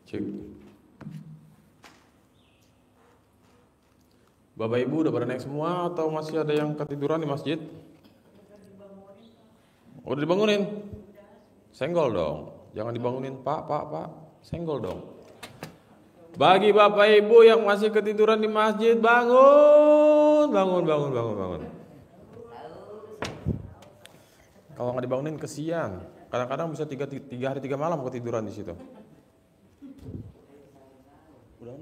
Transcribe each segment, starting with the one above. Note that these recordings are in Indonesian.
Cek. Bapak Ibu udah pada naik semua atau masih ada yang ketiduran di masjid? Udah dibangunin? Senggol dong. Jangan dibangunin, Pak. Senggol dong. Bagi Bapak Ibu yang masih ketiduran di masjid, bangun. Kalau nggak dibangunin kesian. Kadang-kadang bisa 3 hari 3 malam ketiduran di situ. Udah.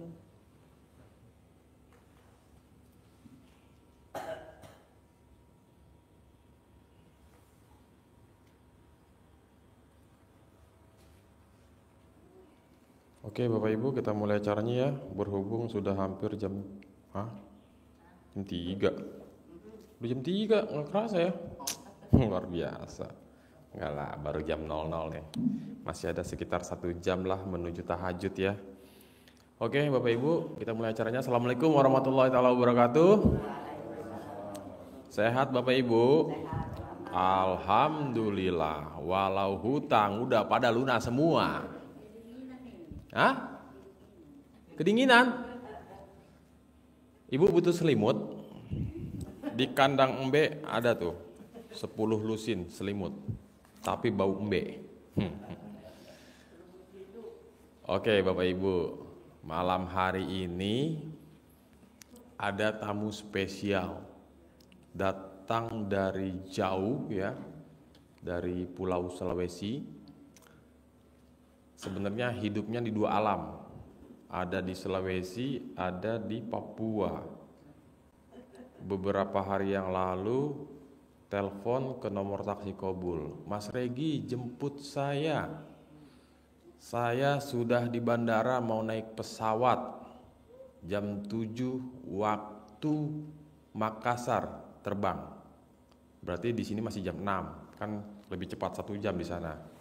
Oke Bapak Ibu, kita mulai acaranya ya. Berhubung sudah hampir jam 3. Udah jam 3, nggak kerasa ya. Luar biasa. Enggak lah, baru jam 00 nih. Masih ada sekitar 1 jam lah menuju tahajud ya. Oke Bapak Ibu, kita mulai acaranya. Assalamualaikum warahmatullahi wabarakatuh. Sehat Bapak Ibu? Alhamdulillah. Walau hutang udah pada lunas semua. Hah? Kedinginan? Ibu butuh selimut? Di kandang embe ada tuh 10 lusin selimut, tapi bau embe. Oke Bapak Ibu, malam hari ini ada tamu spesial. Datang dari jauh ya, dari Pulau Sulawesi. Sebenarnya hidupnya di 2 alam. Ada di Sulawesi, ada di Papua. Beberapa hari yang lalu telepon ke nomor taksi Kobul. Mas Regi, jemput saya. Saya sudah di bandara mau naik pesawat. Jam 7 waktu Makassar terbang. Berarti di sini masih jam 6, kan lebih cepat 1 jam di sana.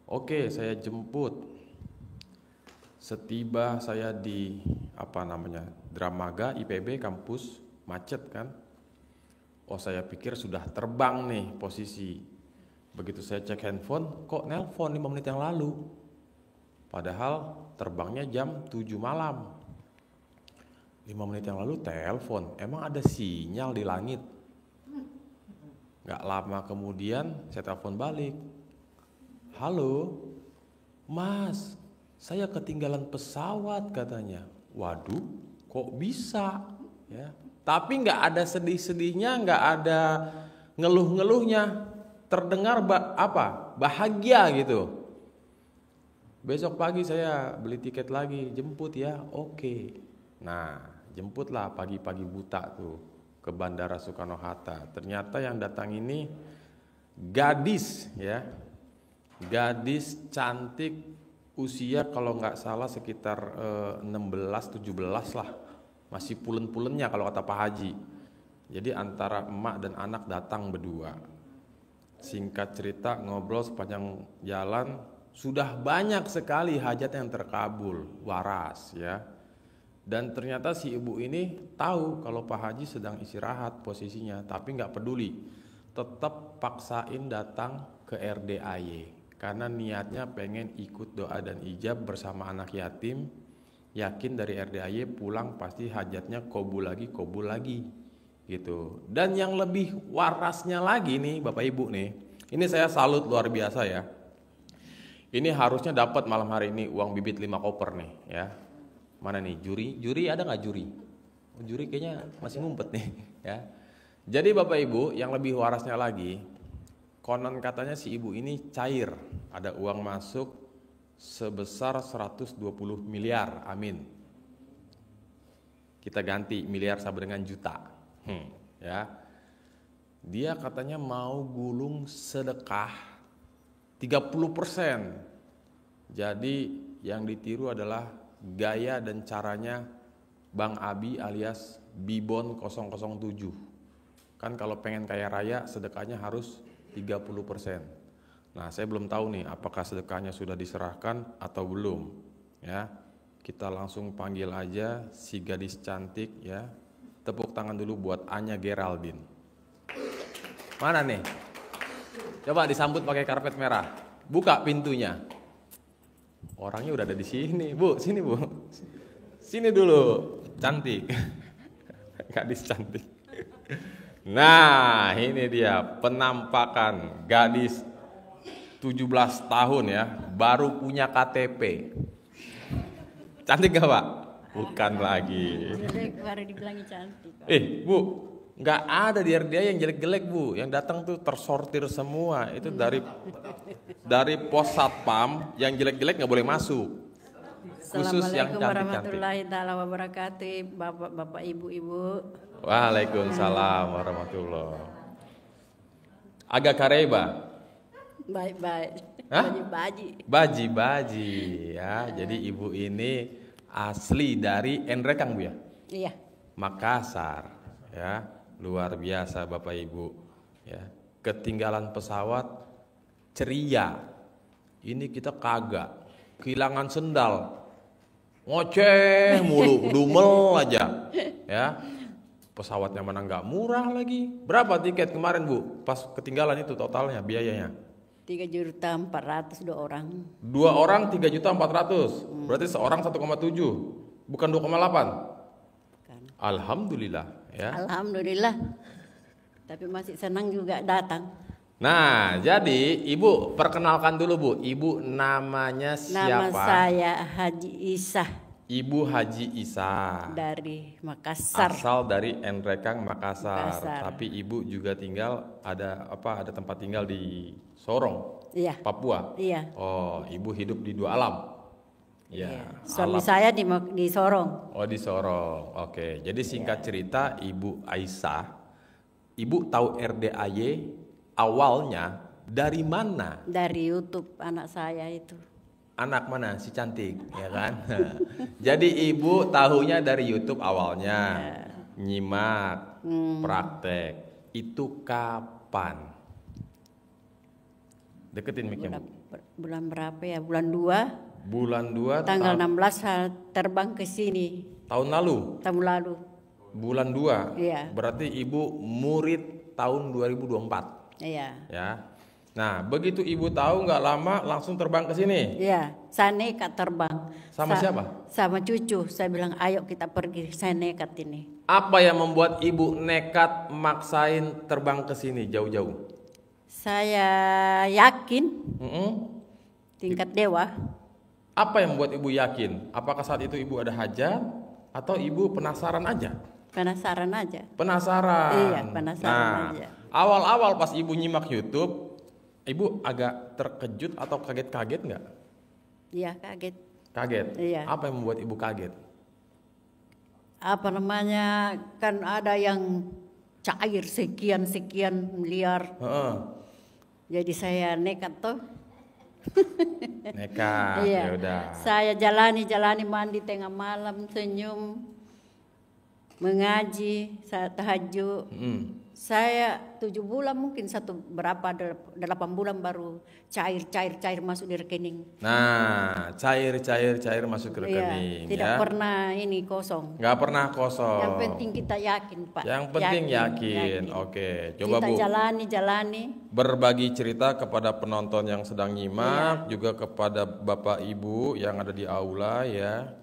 Oke, saya jemput. Setiba saya di Dramaga IPB kampus, macet kan. Oh, saya pikir sudah terbang nih posisi. Begitu saya cek handphone, kok nelpon 5 menit yang lalu. Padahal terbangnya jam 7 malam. 5 menit yang lalu telepon, emang ada sinyal di langit. Gak lama kemudian saya telepon balik. Halo, Mas, saya ketinggalan pesawat katanya. Waduh, kok bisa? Ya, tapi nggak ada sedih-sedihnya, nggak ada ngeluh-ngeluhnya. Terdengar bahagia gitu. Besok pagi saya beli tiket lagi, jemput ya, oke. Nah, jemputlah pagi-pagi buta tuh ke Bandara Soekarno-Hatta. Ternyata yang datang ini gadis ya. Gadis cantik, usia kalau nggak salah sekitar 16-17 lah, masih pulen-pulennya kalau kata Pak Haji. Jadi antara emak dan anak datang berdua. Singkat cerita, ngobrol sepanjang jalan, sudah banyak sekali hajat yang terkabul, waras ya. Dan ternyata si ibu ini tahu kalau Pak Haji sedang istirahat posisinya, tapi nggak peduli, tetap paksain datang ke RDAY. Karena niatnya pengen ikut doa dan ijab bersama anak yatim. Yakin dari RDAY pulang pasti hajatnya kobul lagi gitu. Dan yang lebih warasnya lagi nih Bapak Ibu nih, ini saya salut luar biasa ya. Ini harusnya dapat malam hari ini uang bibit 5 koper nih ya. Mana nih juri ada nggak juri? Juri kayaknya masih ngumpet nih ya. Jadi Bapak Ibu yang lebih warasnya lagi, konon katanya si ibu ini cair, ada uang masuk sebesar 120 miliar, amin. Kita ganti miliar sama dengan juta, ya. Dia katanya mau gulung sedekah 30%. Jadi yang ditiru adalah gaya dan caranya Bang Abi alias Bibon 007. Kan kalau pengen kaya raya sedekahnya harus 30%. Nah, saya belum tahu nih apakah sedekahnya sudah diserahkan atau belum. Ya, kita langsung panggil aja si gadis cantik ya. Tepuk tangan dulu buat Anya Geraldine. Mana nih? Coba disambut pakai karpet merah. Buka pintunya. Orangnya udah ada di sini, Bu. Sini, Bu. Sini dulu. Cantik. Gadis cantik. Nah, ini dia penampakan gadis 17 tahun ya, baru punya KTP. Cantik gak, Pak? Bukan lagi. Jelek baru dibilangi cantik. Bu, nggak ada di RDA yang jelek-jelek, Bu. Yang datang tuh tersortir semua. Itu dari pos satpam, yang jelek-jelek nggak boleh masuk. Khusus yang Assalamualaikum cantik-cantik. warahmatullahi taala wabarakatuh, bapak-bapak, ibu-ibu. Waalaikumsalam warahmatullahi. Agak kareba. Baik-baik. Hah? Baji. Baji ya. Jadi ibu ini asli dari Nrekang, Bu ya. Iya. Makassar ya. Luar biasa Bapak Ibu ya. Ketinggalan pesawat ceria. Ini kita kagak. Kehilangan sendal. Ngoceh mulu, dumel aja. Ya. Pesawatnya mana nggak murah lagi. Berapa tiket kemarin, Bu? Pas ketinggalan itu totalnya biayanya? 3.400.000 2 orang. 2 orang 3.400.000. Berarti seorang 1,7. Bukan 2,8. Kan. Alhamdulillah ya. Alhamdulillah. Tapi masih senang juga datang. Nah, jadi Ibu perkenalkan dulu, Bu. Ibu namanya Nama siapa? saya Haji Isah Ibu Haji Isa. dari Makassar. Asal dari Nrekang, Makassar. Makassar. Tapi Ibu juga tinggal ada tempat tinggal di Sorong, Iya. Papua. Iya. Oh, Ibu hidup di dua alam. Ya. Iya. Suami saya di Sorong. Oh, di Sorong. Oke. Jadi singkat cerita Ibu Aisyah, Ibu tahu RDAY awalnya dari mana? Dari YouTube anak saya itu. Anak mana? Si cantik, ya kan? Jadi Ibu tahunya dari YouTube awalnya. Nyimak, praktek. Itu kapan? Deketin mic-nya, Bu. Bulan berapa ya? Bulan 2. Bulan 2 Tanggal 16 saya terbang ke sini tahun lalu. tahun lalu. Bulan 2. Iya. Berarti Ibu murid tahun 2024. Iya. Ya. Nah, begitu Ibu tahu nggak lama langsung terbang ke sini. Iya, saya nekat terbang. Sama siapa? Sama cucu. Saya bilang, "Ayo kita pergi." Saya nekat ini. Apa yang membuat Ibu nekat maksain terbang ke sini jauh-jauh? Saya yakin tingkat dewa. Apa yang membuat Ibu yakin? Apakah saat itu Ibu ada hajat atau Ibu penasaran aja? Penasaran aja. Penasaran. Iya, penasaran aja. Awal-awal pas Ibu nyimak YouTube, Ibu agak terkejut atau kaget-kaget nggak? Iya, kaget. Kaget. Iya. Apa yang membuat Ibu kaget? Apa namanya? Kan ada yang cair sekian miliar. Heeh. Jadi saya nekat tuh. Nekat. Iya. Ya udah. Saya jalani mandi tengah malam, senyum, mengaji, saya tahajud. Saya 7 bulan mungkin 8 bulan baru cair masuk di rekening. Nah, cair masuk ke rekening. Iya, tidak ya. pernah ini kosong. Nggak pernah kosong. Yang penting kita yakin, Pak. Yang penting yakin. Oke, coba kita Bu. jalani. Berbagi cerita kepada penonton yang sedang nyimak, juga kepada Bapak Ibu yang ada di aula ya.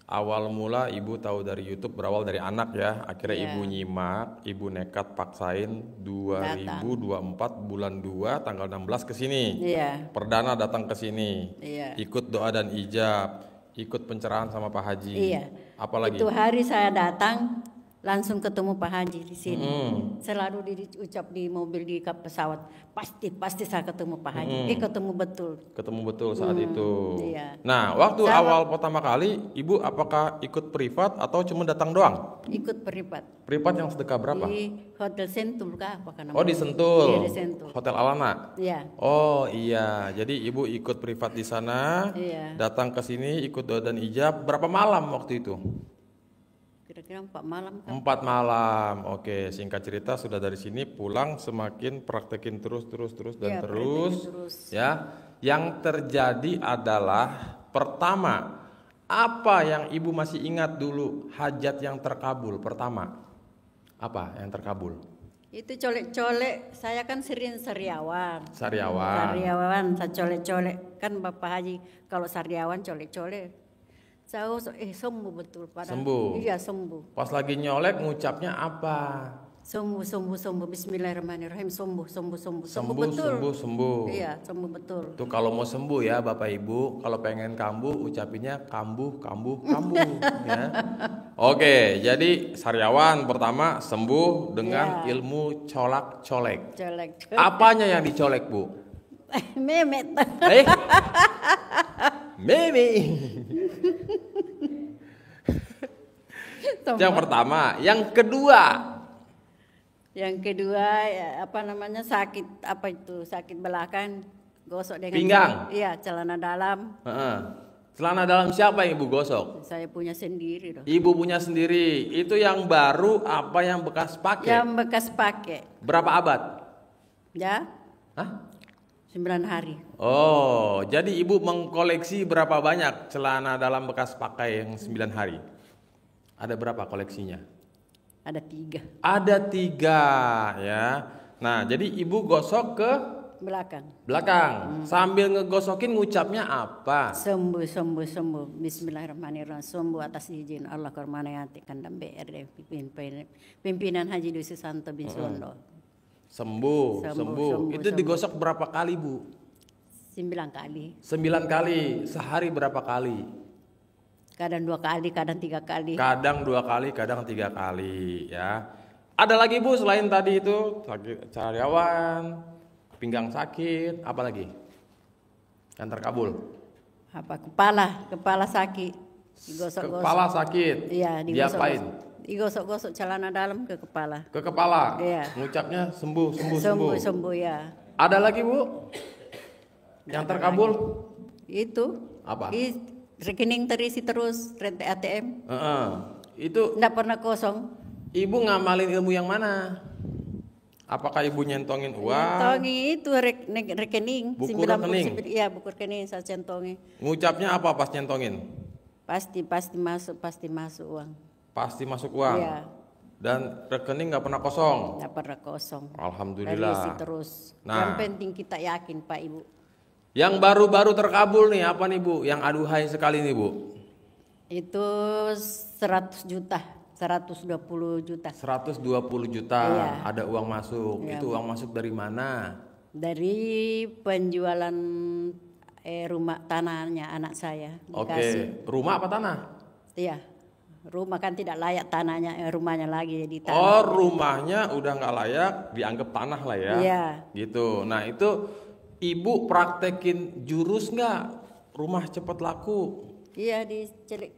Awal mula Ibu tahu dari YouTube berawal dari anak ya. Akhirnya Ibu nyimak, Ibu nekat paksain 2024 bulan 2 tanggal 16 ke sini. Iya. Perdana datang ke sini. Iya. Ikut doa dan ijab, ikut pencerahan sama Pak Haji. Iya. Apalagi? Itu hari saya datang langsung ketemu Pak Haji di sini. Selalu diucap di mobil di pesawat. Pasti saya ketemu Pak Haji. Ketemu betul. Ketemu betul saat itu. Iya. Nah, waktu awal pertama kali, Ibu apakah ikut privat atau cuma datang doang? Ikut privat. Privat yang sedekah berapa? Di Hotel Sentul kah? Apa kan Oh, di Sentul. Iya, di Sentul. Hotel Alana. Iya. Oh iya, jadi Ibu ikut privat di sana, Iya. datang ke sini ikut doa dan ijab. Berapa malam waktu itu? Kira-kira 4 malam kan? 4 malam. Oke, singkat cerita sudah dari sini pulang semakin praktekin terus dan Iya, terus. praktekin terus. Ya, yang terjadi adalah pertama, apa yang Ibu masih ingat dulu hajat yang terkabul pertama? Apa yang terkabul? Itu colek-colek, saya kan sering sariawan. Sariawan. Sariawan, saya colek-colek. Kan Bapak Haji kalau sariawan colek-colek. Saya sembuh betul pada. Sembuh. Iya, sembuh. Pas lagi nyolek ngucapnya apa? Sembuh. Bismillahirrahmanirrahim. Sembuh betul. Sembuh. Iya, sembuh betul. Tuh kalau mau sembuh ya Bapak Ibu, kalau pengen kambuh ucapinnya kambuh ya. Oke, jadi sariawan pertama sembuh dengan ilmu colak-colek. Colek. Apanya yang dicolek, Bu? Memet. Meme. Yang pertama, yang kedua ya, sakit belakang, gosok dengan pinggang. Iya, celana dalam. Celana dalam siapa yang Ibu gosok? Saya punya sendiri dong. Ibu punya sendiri. Itu yang baru apa yang bekas pakai? Yang bekas pakai. Berapa abad? Ya. 9 hari. Oh, jadi Ibu mengkoleksi berapa banyak celana dalam bekas pakai yang 9 hari? Ada berapa koleksinya? Ada 3. Ada 3 ya. Nah, jadi Ibu gosok ke belakang. Sambil ngegosokin ngucapnya apa? Sembuh. Bismillahirrahmanirrahim. Sembuh atas izin Allah Kormanayati Kandang BRD pimpinan Haji Dusi Santo bin Sondo. Sembuh. Itu digosok berapa kali, Bu? 9 kali. 9 kali. Sehari berapa kali? Kadang 2 kali, kadang 3 kali. Kadang 2 kali, kadang 3 kali ya. Ada lagi Bu selain tadi itu sakit sariawan, pinggang sakit, apa lagi? Yang terkabul. Apa kepala sakit. Digosok-gosok. Kepala sakit. Iya, diapain? Digosok-gosok celana dalam ke kepala. Ke kepala. Iya. Ngucapnya sembuh. Sembuh ya. Ada lagi Bu? Yang terkabul? Itu. Apa? Rekening terisi terus, rente ATM. Itu enggak pernah kosong. Ibu ngamalin ilmu yang mana? Apakah Ibu nyentongin uang? Nyentongi itu rekening. Buku rekening? Iya, buku rekening saya centongi. Ngucapnya apa pas nyentongin? Pasti masuk uang. Pasti masuk uang? Iya. Dan rekening nggak pernah kosong? Nggak pernah kosong. Alhamdulillah. Terisi terus. Nah, yang penting kita yakin Pak Ibu. Yang baru-baru terkabul nih apa nih Bu? Yang aduhai sekali nih Bu? Itu 100 juta. 120 juta. 120 juta. Iya. Ada uang masuk. Iya. Itu uang masuk dari mana? Dari penjualan rumah tanahnya anak saya. Oke. Rumah apa tanah? Iya. Rumah kan tidak layak tanahnya, rumahnya lagi jadi tanah. Oh, rumahnya udah nggak layak, dianggap tanah lah ya. Iya. Gitu. Nah itu Ibu praktekin jurus nggak rumah cepat laku? Iya,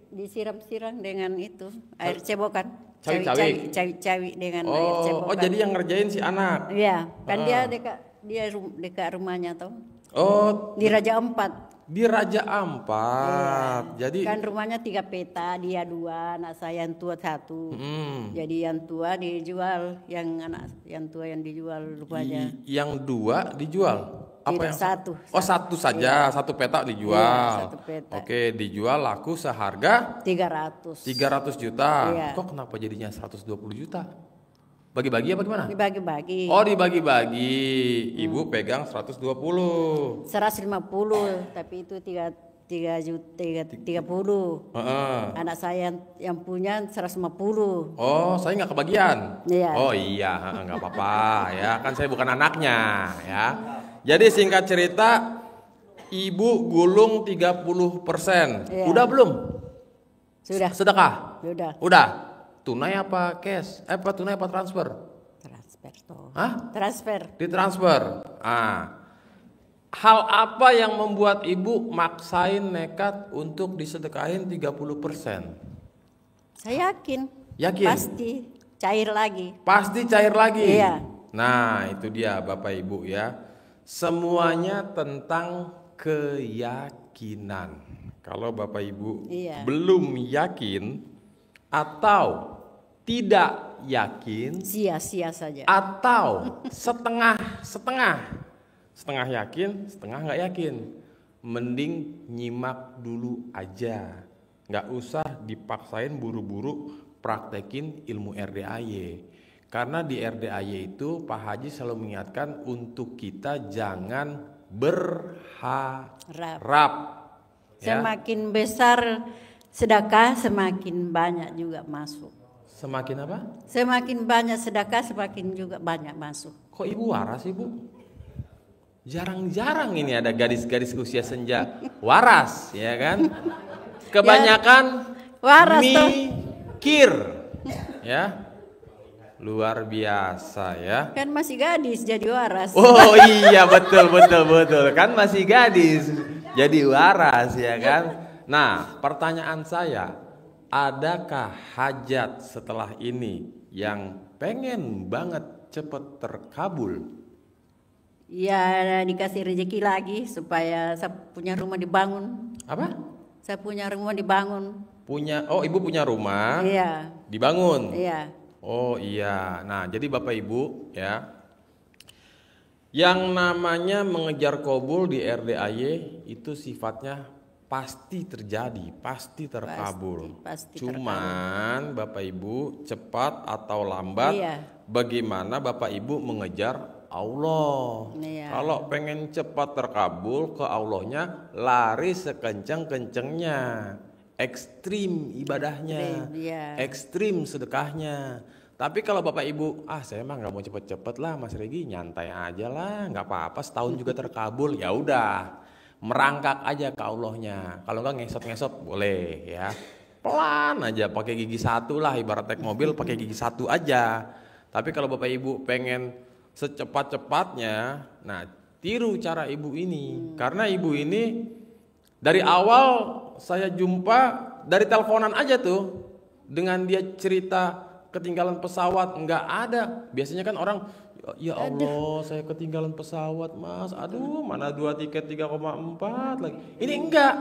disiram-siram dengan itu air cebokan. Cawi dengan air cebokan. Oh, jadi yang ngerjain si anak? Iya, kan dia dekat rumahnya tuh. Oh, di Raja Ampat. Di Raja Ampat. Iya. Jadi kan rumahnya 3 peta, dia 2, anak saya yang tua 1. Jadi yang tua dijual, yang tua yang dijual rumahnya. Yang 2 dijual? Apa tidak, yang satu? Oh, satu saja, satu peta dijual. Iya, 1 peta. Oke, dijual laku seharga 300 juta. Iya. Kok kenapa jadinya 120 juta? Bagi-bagi apa gimana? Dibagi-bagi. Oh, dibagi-bagi. Ibu pegang 120. 150, tapi itu 30. Anak saya yang punya 150. Oh, saya nggak kebagian. Iya. Oh iya, nggak apa-apa ya. Kan saya bukan anaknya ya. Jadi singkat cerita, Ibu gulung 30%. Iya. Udah belum? Sudah. Sedekah? Udah. Tunai apa cash? Tunai apa transfer? Transfer toh. Hah? Transfer. Ditransfer. Hal apa yang membuat Ibu maksain nekat untuk disedekahin 30%? Saya yakin. Yakin? Pasti cair lagi. Pasti cair lagi. Iya. Nah, itu dia Bapak Ibu ya. Semuanya tentang keyakinan. Kalau Bapak Ibu belum yakin atau tidak yakin, sia-sia saja. Atau setengah yakin, setengah nggak yakin, mending nyimak dulu aja, nggak usah dipaksain buru-buru praktekin ilmu RDAY. Karena di RDAY itu Pak Haji selalu mengingatkan untuk kita jangan berharap. Ya. Semakin besar sedekah, semakin banyak juga masuk. Semakin apa? Semakin banyak sedekah, semakin juga banyak masuk. Kok ibu waras ibu? Jarang-jarang ini ada gadis-gadis usia senja waras, ya kan? Kebanyakan waras mikir, ya. Luar biasa ya. Kan masih gadis jadi waras. Oh iya betul kan masih gadis jadi waras ya kan. Nah pertanyaan saya, adakah hajat setelah ini yang pengen banget cepet terkabul? Ya dikasih rezeki lagi supaya saya punya rumah dibangun. Apa? Saya punya rumah dibangun. Ibu punya rumah? Iya. Dibangun? Iya. Oh iya. Nah jadi Bapak Ibu ya, yang namanya mengejar qabul di RDAY itu sifatnya pasti terjadi, pasti terkabul. Pasti Cuman terkabul. Bapak Ibu cepat atau lambat, bagaimana Bapak Ibu mengejar Allah. Kalau pengen cepat terkabul ke Allahnya, lari sekencang-kencangnya, ekstrim ibadahnya, ekstrim sedekahnya. Tapi kalau Bapak Ibu, saya emang nggak mau cepet-cepet lah Mas Regi, nyantai aja lah, nggak apa-apa, setahun juga terkabul, ya udah, merangkak aja ke Allahnya. Kalau nggak ngesot-ngesot boleh ya, pelan aja, pakai gigi satu lah, ibarat naik mobil pakai gigi satu aja. Tapi kalau Bapak Ibu pengen secepat-cepatnya, nah tiru cara ibu ini, karena ibu ini dari awal saya jumpa dari teleponan aja tuh, dengan dia cerita ketinggalan pesawat, nggak ada. Biasanya kan orang, ya Allah saya ketinggalan pesawat Mas, aduh mana 2 tiket 3,4 lagi. Ini enggak,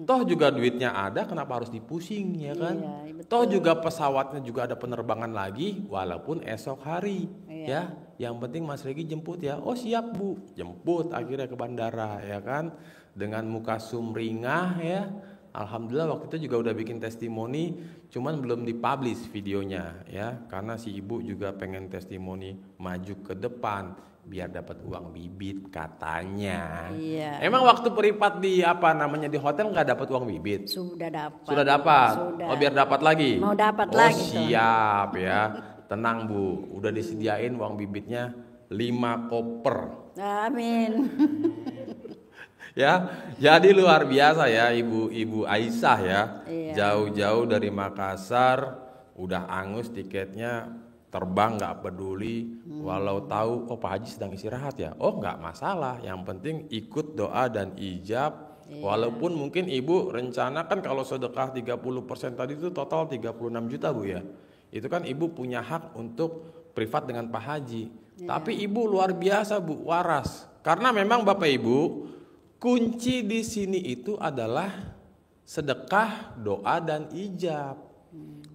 toh juga duitnya ada, kenapa harus dipusing ya kan? Toh juga pesawatnya juga ada penerbangan lagi, walaupun esok hari ya. Yang penting Mas Regi jemput ya. Oh siap Bu, jemput akhirnya ke bandara ya kan, dengan muka sumringah ya. Alhamdulillah waktu itu juga udah bikin testimoni, cuman belum dipublish videonya ya, karena si ibu juga pengen testimoni maju ke depan biar dapat uang bibit katanya. Iya. Emang waktu peripat di di hotel nggak dapat uang bibit? Sudah dapat. Sudah dapat. Oh biar dapat lagi. Mau dapat lagi. Siap ya. Tenang Bu, udah disediain uang bibitnya 5 koper. Amin. Ya, jadi luar biasa ya Ibu Aisyah ya. Jauh-jauh dari Makassar, udah angus tiketnya, terbang nggak peduli, walau tahu Pak Haji sedang istirahat ya. Oh nggak masalah, yang penting ikut doa dan ijab. Walaupun mungkin Ibu rencana kan kalau sedekah 30% tadi itu total 36 juta Bu ya. Itu kan Ibu punya hak untuk privat dengan Pak Haji. Tapi Ibu luar biasa Bu, waras. Karena memang Bapak Ibu, kunci di sini itu adalah sedekah, doa dan ijab.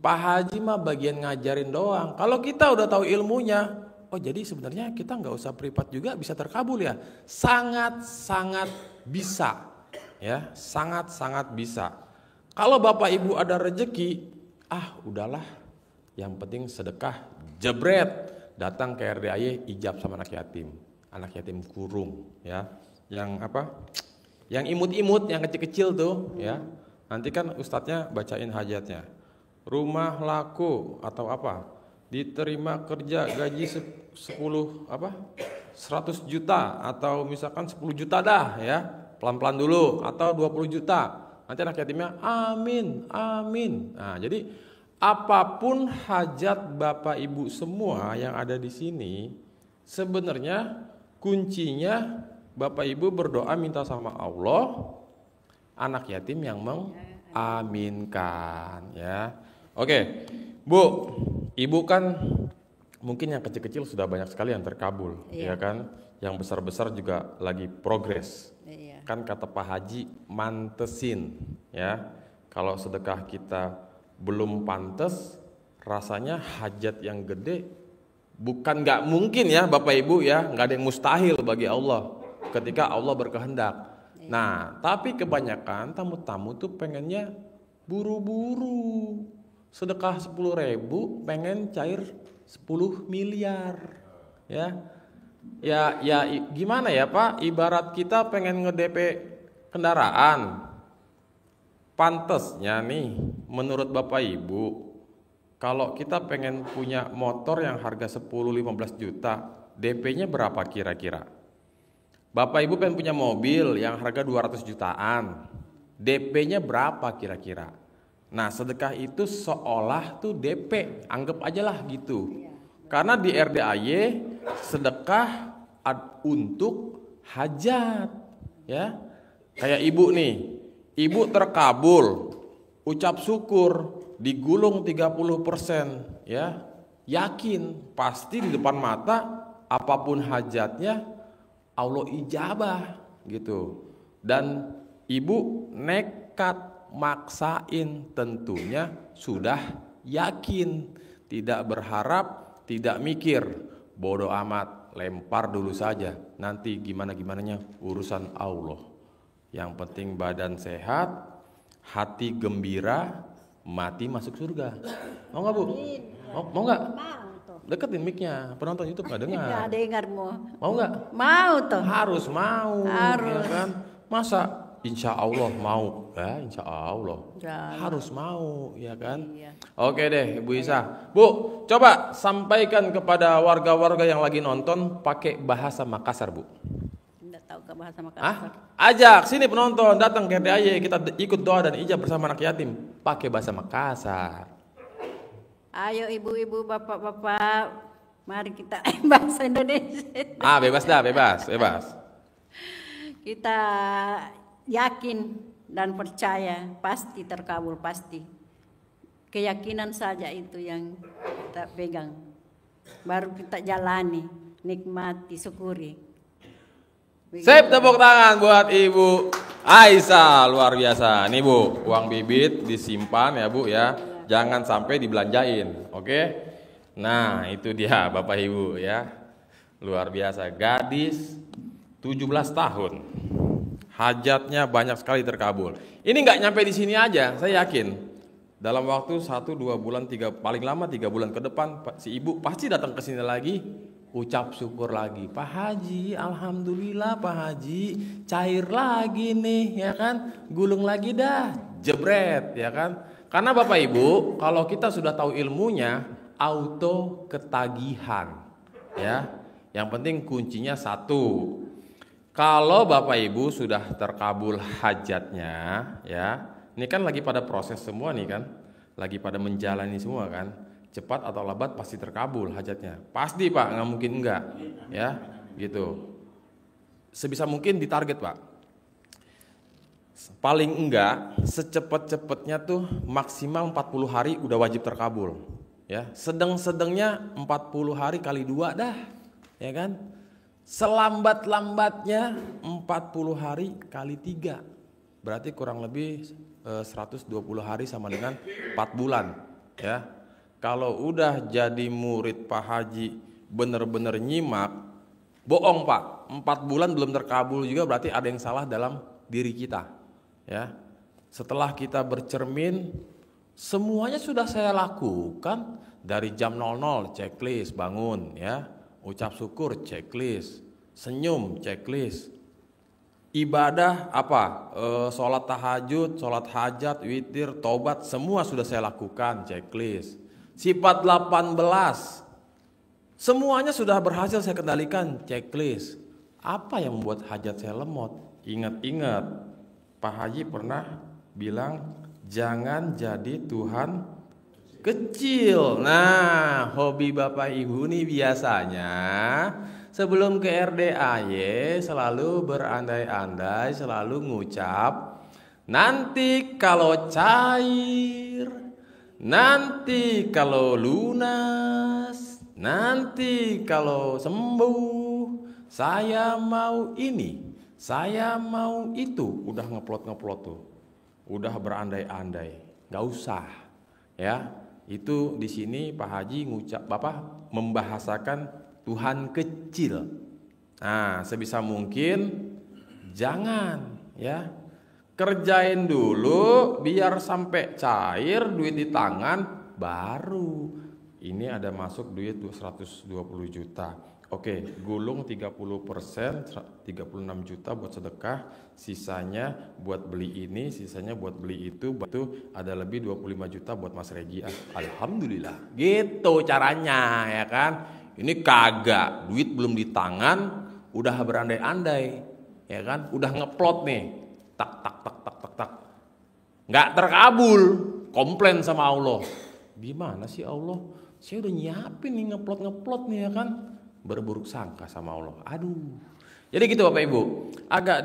Pak Haji mah bagian ngajarin doang. Kalau kita udah tahu ilmunya, oh jadi sebenarnya kita nggak usah privat juga bisa terkabul ya. Sangat-sangat bisa, ya, sangat-sangat bisa. Kalau Bapak Ibu ada rejeki, udahlah, yang penting sedekah, jebret, datang ke RDAY, ijab sama anak yatim kurung, ya. Yang imut-imut, yang kecil-kecil tuh ya. Nanti kan ustadznya bacain hajatnya. Rumah laku atau apa? Diterima kerja gaji 100 juta atau misalkan 10 juta dah ya. Pelan-pelan dulu atau 20 juta. Nanti anak yatimnya amin, amin. Nah, jadi apapun hajat Bapak Ibu semua yang ada di sini, sebenarnya kuncinya Bapak Ibu berdoa minta sama Allah, anak yatim yang mengaminkan ya. Oke, Bu, Ibu kan mungkin yang kecil-kecil sudah banyak sekali yang terkabul, ya kan? Yang besar-besar juga lagi progres. Kan kata Pak Haji, mantesin ya. Kalau sedekah kita belum pantes, rasanya hajat yang gede bukan nggak mungkin ya Bapak Ibu ya, nggak ada yang mustahil bagi Allah ketika Allah berkehendak. Nah, tapi kebanyakan tamu-tamu tuh pengennya buru-buru. Sedekah 10.000 pengen cair 10 miliar. Ya. Gimana ya Pak? Ibarat kita pengen nge-DP kendaraan. Pantesnya nih, menurut Bapak Ibu, kalau kita pengen punya motor yang harga 10-15 juta, DP-nya berapa kira-kira? Bapak Ibu pengen punya mobil yang harga 200 jutaan, DP-nya berapa kira-kira? Nah, sedekah itu seolah tuh DP, anggap aja lah gitu. Karena di RDAY sedekah untuk hajat, ya. Kayak ibu nih, ibu terkabul, ucap syukur, digulung 30%, ya. Yakin pasti di depan mata apapun hajatnya Allah ijabah gitu. Dan ibu nekat maksain, tentunya sudah yakin, tidak berharap, tidak mikir, bodoh amat, lempar dulu saja, nanti gimana-gimananya urusan Allah. Yang penting badan sehat, hati gembira, mati masuk surga. Mau nggak Bu? Mau nggak? Deketin mic-nya, penonton YouTube nggak dengar. Nggak dengar mau nggak? Mau tuh. Harus mau. Harus. Ya kan? Masa insya Allah mau? Ya insya Allah. Jangan. Harus mau, ya kan? Iya. Oke deh, Bu Isa. Bu, coba sampaikan kepada warga-warga yang lagi nonton pakai bahasa Makassar, Bu. Nggak tahu ke bahasa Makassar. Ajak sini penonton datang ke RDAY, kita ikut doa dan ijab bersama anak yatim pakai bahasa Makassar. Ayo ibu-ibu, bapak-bapak, mari kita bahasa Indonesia. Bebas dah, bebas. Kita yakin dan percaya pasti terkabul, pasti. Keyakinan saja itu yang kita pegang. Baru kita jalani, nikmati, syukuri. Sip, tepuk tangan buat Ibu Aisyah, luar biasa. Nih Bu, uang bibit disimpan ya Bu ya. Jangan sampai dibelanjain, oke? Nah, itu dia Bapak Ibu ya. Luar biasa, gadis 17 tahun. Hajatnya banyak sekali terkabul. Ini nggak nyampe di sini aja, saya yakin. Dalam waktu 1-2 bulan, paling lama 3 bulan ke depan, si ibu pasti datang ke sini lagi, ucap syukur lagi. Pak Haji, alhamdulillah Pak Haji, cair lagi nih, ya kan? Gulung lagi dah, jebret, ya kan? Karena Bapak Ibu, kalau kita sudah tahu ilmunya, auto ketagihan, ya. Yang penting kuncinya satu. Kalau Bapak Ibu sudah terkabul hajatnya, ya, ini kan lagi pada proses semua nih kan, lagi pada menjalani semua kan, cepat atau lambat pasti terkabul hajatnya, pasti Pak, nggak mungkin enggak, ya, gitu. Sebisa mungkin ditarget Pak. Paling enggak secepat-cepatnya tuh maksimal 40 hari udah wajib terkabul, ya. Sedang-sedangnya 40 hari kali 2 dah, ya kan. Selambat-lambatnya 40 hari kali 3, berarti kurang lebih 120 hari sama dengan 4 bulan, ya. Kalau udah jadi murid Pak Haji bener-bener nyimak, bohong Pak, 4 bulan belum terkabul juga berarti ada yang salah dalam diri kita. Ya, setelah kita bercermin, semuanya sudah saya lakukan dari jam 00 checklist bangun, ya, ucap syukur checklist, senyum checklist, ibadah apa, sholat tahajud, sholat hajat, witir, tobat, semua sudah saya lakukan checklist. Sifat 18, semuanya sudah berhasil saya kendalikan checklist. Apa yang membuat hajat saya lemot? Ingat-ingat, Pak Haji pernah bilang jangan jadi Tuhan kecil. Nah, hobi Bapak Ibu nih biasanya sebelum ke RDAY selalu berandai-andai, selalu ngucap, nanti kalau cair, nanti kalau lunas, nanti kalau sembuh, saya mau ini, saya mau itu. Udah ngeplot tuh, udah berandai-andai, nggak usah, ya. Itu di sini Pak Haji ngucap, Bapak membahasakan Tuhan kecil. Nah, sebisa mungkin jangan, ya, kerjain dulu biar sampai cair duit di tangan, baru Ini ada masuk duit 120 juta. Oke, gulung 30%, 36 juta buat sedekah, sisanya buat beli ini, sisanya buat beli itu ada lebih 25 juta buat Mas Regi. Alhamdulillah. Gitu caranya ya kan. Ini kagak, duit belum di tangan udah berandai-andai ya kan, udah ngeplot nih. Tak. Nggak terkabul, komplain sama Allah. Gimana sih Allah? Saya udah nyiapin nih ngeplot nih ya kan. Berburuk sangka sama Allah. Aduh. Jadi gitu Bapak Ibu. Agak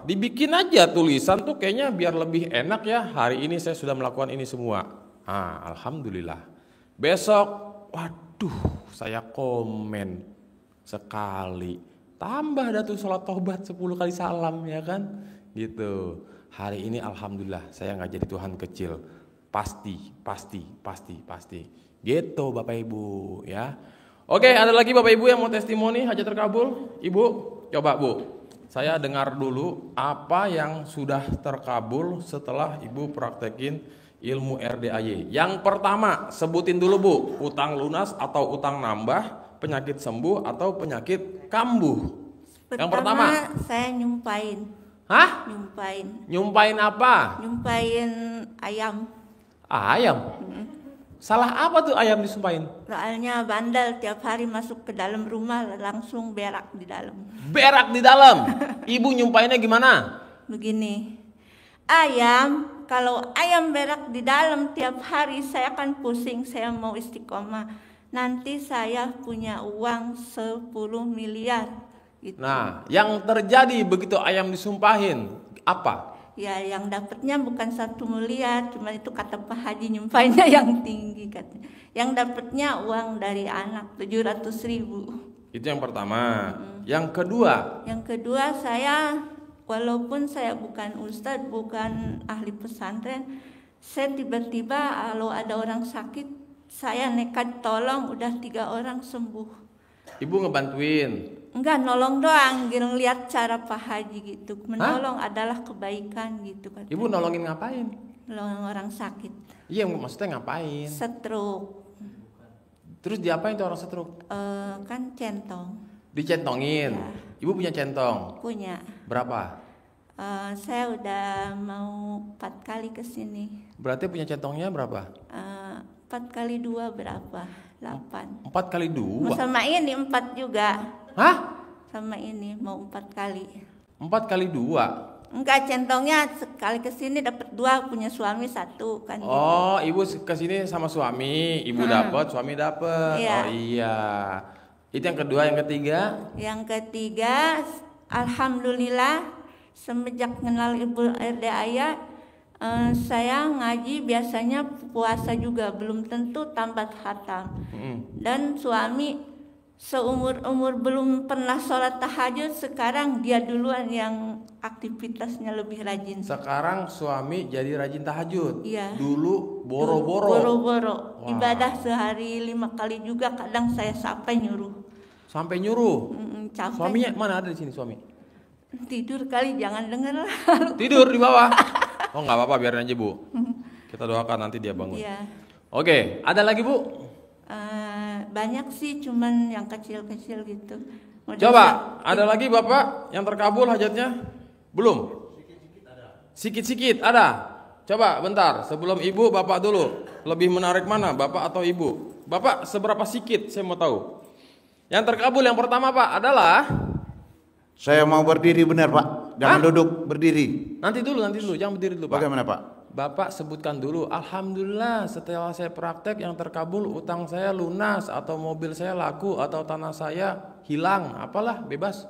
dibikin aja tulisan tuh kayaknya biar lebih enak ya. Hari ini saya sudah melakukan ini semua. Alhamdulillah. Besok, waduh, saya komen sekali. Tambah dah tuh sholat taubat 10 kali salam ya kan. Gitu. Hari ini alhamdulillah saya nggak jadi Tuhan kecil. Pasti. Gitu Bapak Ibu ya. Oke, ada lagi Bapak Ibu yang mau testimoni hajat terkabul? Ibu, coba Bu. Saya dengar dulu apa yang sudah terkabul setelah Ibu praktekin ilmu RDAY. Yang pertama, sebutin dulu Bu, utang lunas atau utang nambah, penyakit sembuh atau penyakit kambuh. Yang pertama, saya nyumpain. Hah? Nyumpain apa? Nyumpain ayam. Ayam? Salah apa tuh ayam disumpahin? Soalnya bandel, tiap hari masuk ke dalam rumah langsung berak di dalam. Berak di dalam? Ibu nyumpahinnya gimana? Begini, kalau ayam berak di dalam tiap hari saya akan pusing, saya mau istiqomah. Nanti saya punya uang 10 miliar. Gitu. Nah, yang terjadi begitu ayam disumpahin, apa? Ya, yang dapatnya bukan 1 miliar, cuma itu kata Pak Haji nyumpainnya yang tinggi katanya. Yang dapatnya uang dari anak 700.000. Itu yang pertama. Yang kedua, saya walaupun saya bukan ustadz, bukan ahli pesantren, saya tiba-tiba kalau ada orang sakit, saya nekat tolong, udah 3 orang sembuh. Ibu ngebantuin? Enggak, nolong doang, ngeliat cara Pak Haji gitu. Menolong adalah kebaikan gitu kan. Ibu nolongin ngapain? Nolong orang sakit. Iya, maksudnya ngapain? Stroke. Terus diapain tuh orang stroke? Kan centong. Dicentongin? Ya. Ibu punya centong? Punya. Berapa? Saya udah mau 4 kali kesini. Berarti punya centongnya berapa? 4 kali 2 berapa? 8. 4 kali 2? Sama ini 4 juga. Hah? Sama ini mau 4 kali. 4 kali 2? Enggak, centongnya sekali kesini dapat 2, punya suami 1 kan. Oh, gitu. Ibu kesini sama suami, ibu dapat, suami dapat. Iya. Oh iya. Itu yang kedua, yang ketiga? Yang ketiga, alhamdulillah semenjak kenal Ibu RDAY, saya ngaji biasanya puasa juga, belum tentu tamat khatam. Dan suami seumur-umur belum pernah sholat tahajud, sekarang dia duluan yang aktivitasnya lebih rajin. Sekarang suami jadi rajin tahajud? Iya. Dulu boro-boro? Boro-boro. Ibadah sehari 5 kali juga, kadang saya sampai nyuruh. Sampai nyuruh? Capek. Suaminya mana ada di sini suami? Tidur kali, jangan denger. Tidur di bawah? Oh nggak apa-apa, biarin aja Bu. Kita doakan nanti dia bangun. Iya. Oke, ada lagi Bu? Banyak sih, cuman yang kecil-kecil gitu. Coba, ada lagi Bapak yang terkabul hajatnya? Belum? Sikit-sikit ada. Coba bentar, sebelum Ibu, Bapak dulu. Lebih menarik mana, Bapak atau Ibu? Bapak seberapa sikit, saya mau tahu. Yang terkabul yang pertama Pak adalah? Saya mau berdiri benar Pak, jangan duduk, berdiri. Nanti dulu, jangan berdiri dulu Pak. Bagaimana Pak? Bapak sebutkan dulu, alhamdulillah setelah saya praktek yang terkabul, utang saya lunas, atau mobil saya laku, atau tanah saya hilang, apalah, bebas.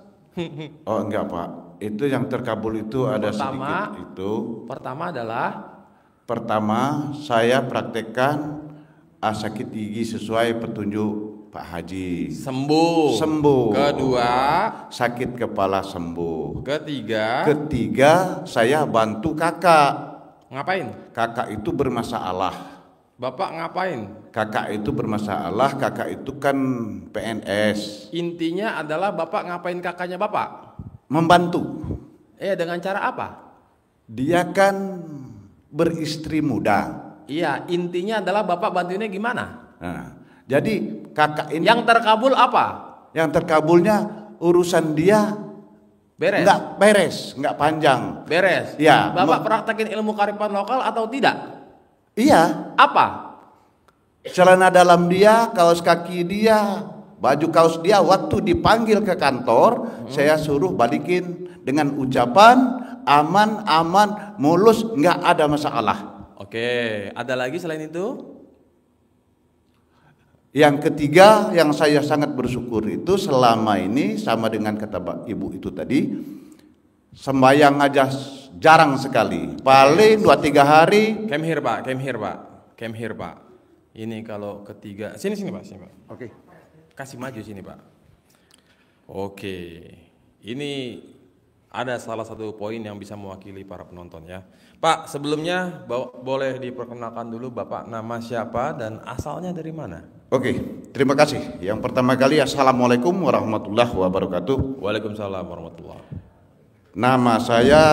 Oh enggak Pak, itu yang terkabul itu ada sedikit itu. Pertama adalah? Pertama, saya praktekkan sakit gigi sesuai petunjuk Pak Haji. Sembuh. Kedua, sakit kepala sembuh. Ketiga, saya bantu kakak. Ngapain? Kakak itu bermasalah. Bapak ngapain? Kakak itu bermasalah, kakak itu kan PNS. Intinya adalah Bapak ngapain kakaknya Bapak? Membantu. Dengan cara apa? Dia kan beristri muda. Iya, intinya adalah Bapak bantuinnya gimana? Nah, Jadi kakak ini Yang terkabul apa? yang terkabulnya urusan dia Beres. nggak panjang. Beres. Ya, Bapak praktekin ilmu kearifan lokal atau tidak? Iya, Apa? celana dalam dia, kaos kaki dia, baju kaos dia waktu dipanggil ke kantor, saya suruh balikin dengan ucapan aman, aman, mulus, nggak ada masalah. Oke, ada lagi selain itu? Yang ketiga yang saya sangat bersyukur itu selama ini sama dengan kata ibu itu tadi, sembahyang aja jarang sekali, paling 2-3 hari. Came here Pak. Ini kalau ketiga, sini Pak, Oke. kasih maju sini Pak. Oke, ini ada salah satu poin yang bisa mewakili para penonton ya. Pak, sebelumnya boleh diperkenalkan dulu Bapak nama siapa dan asalnya dari mana? Oke, terima kasih. Yang pertama kali assalamualaikum warahmatullahi wabarakatuh. Waalaikumsalam warahmatullahi. Nama saya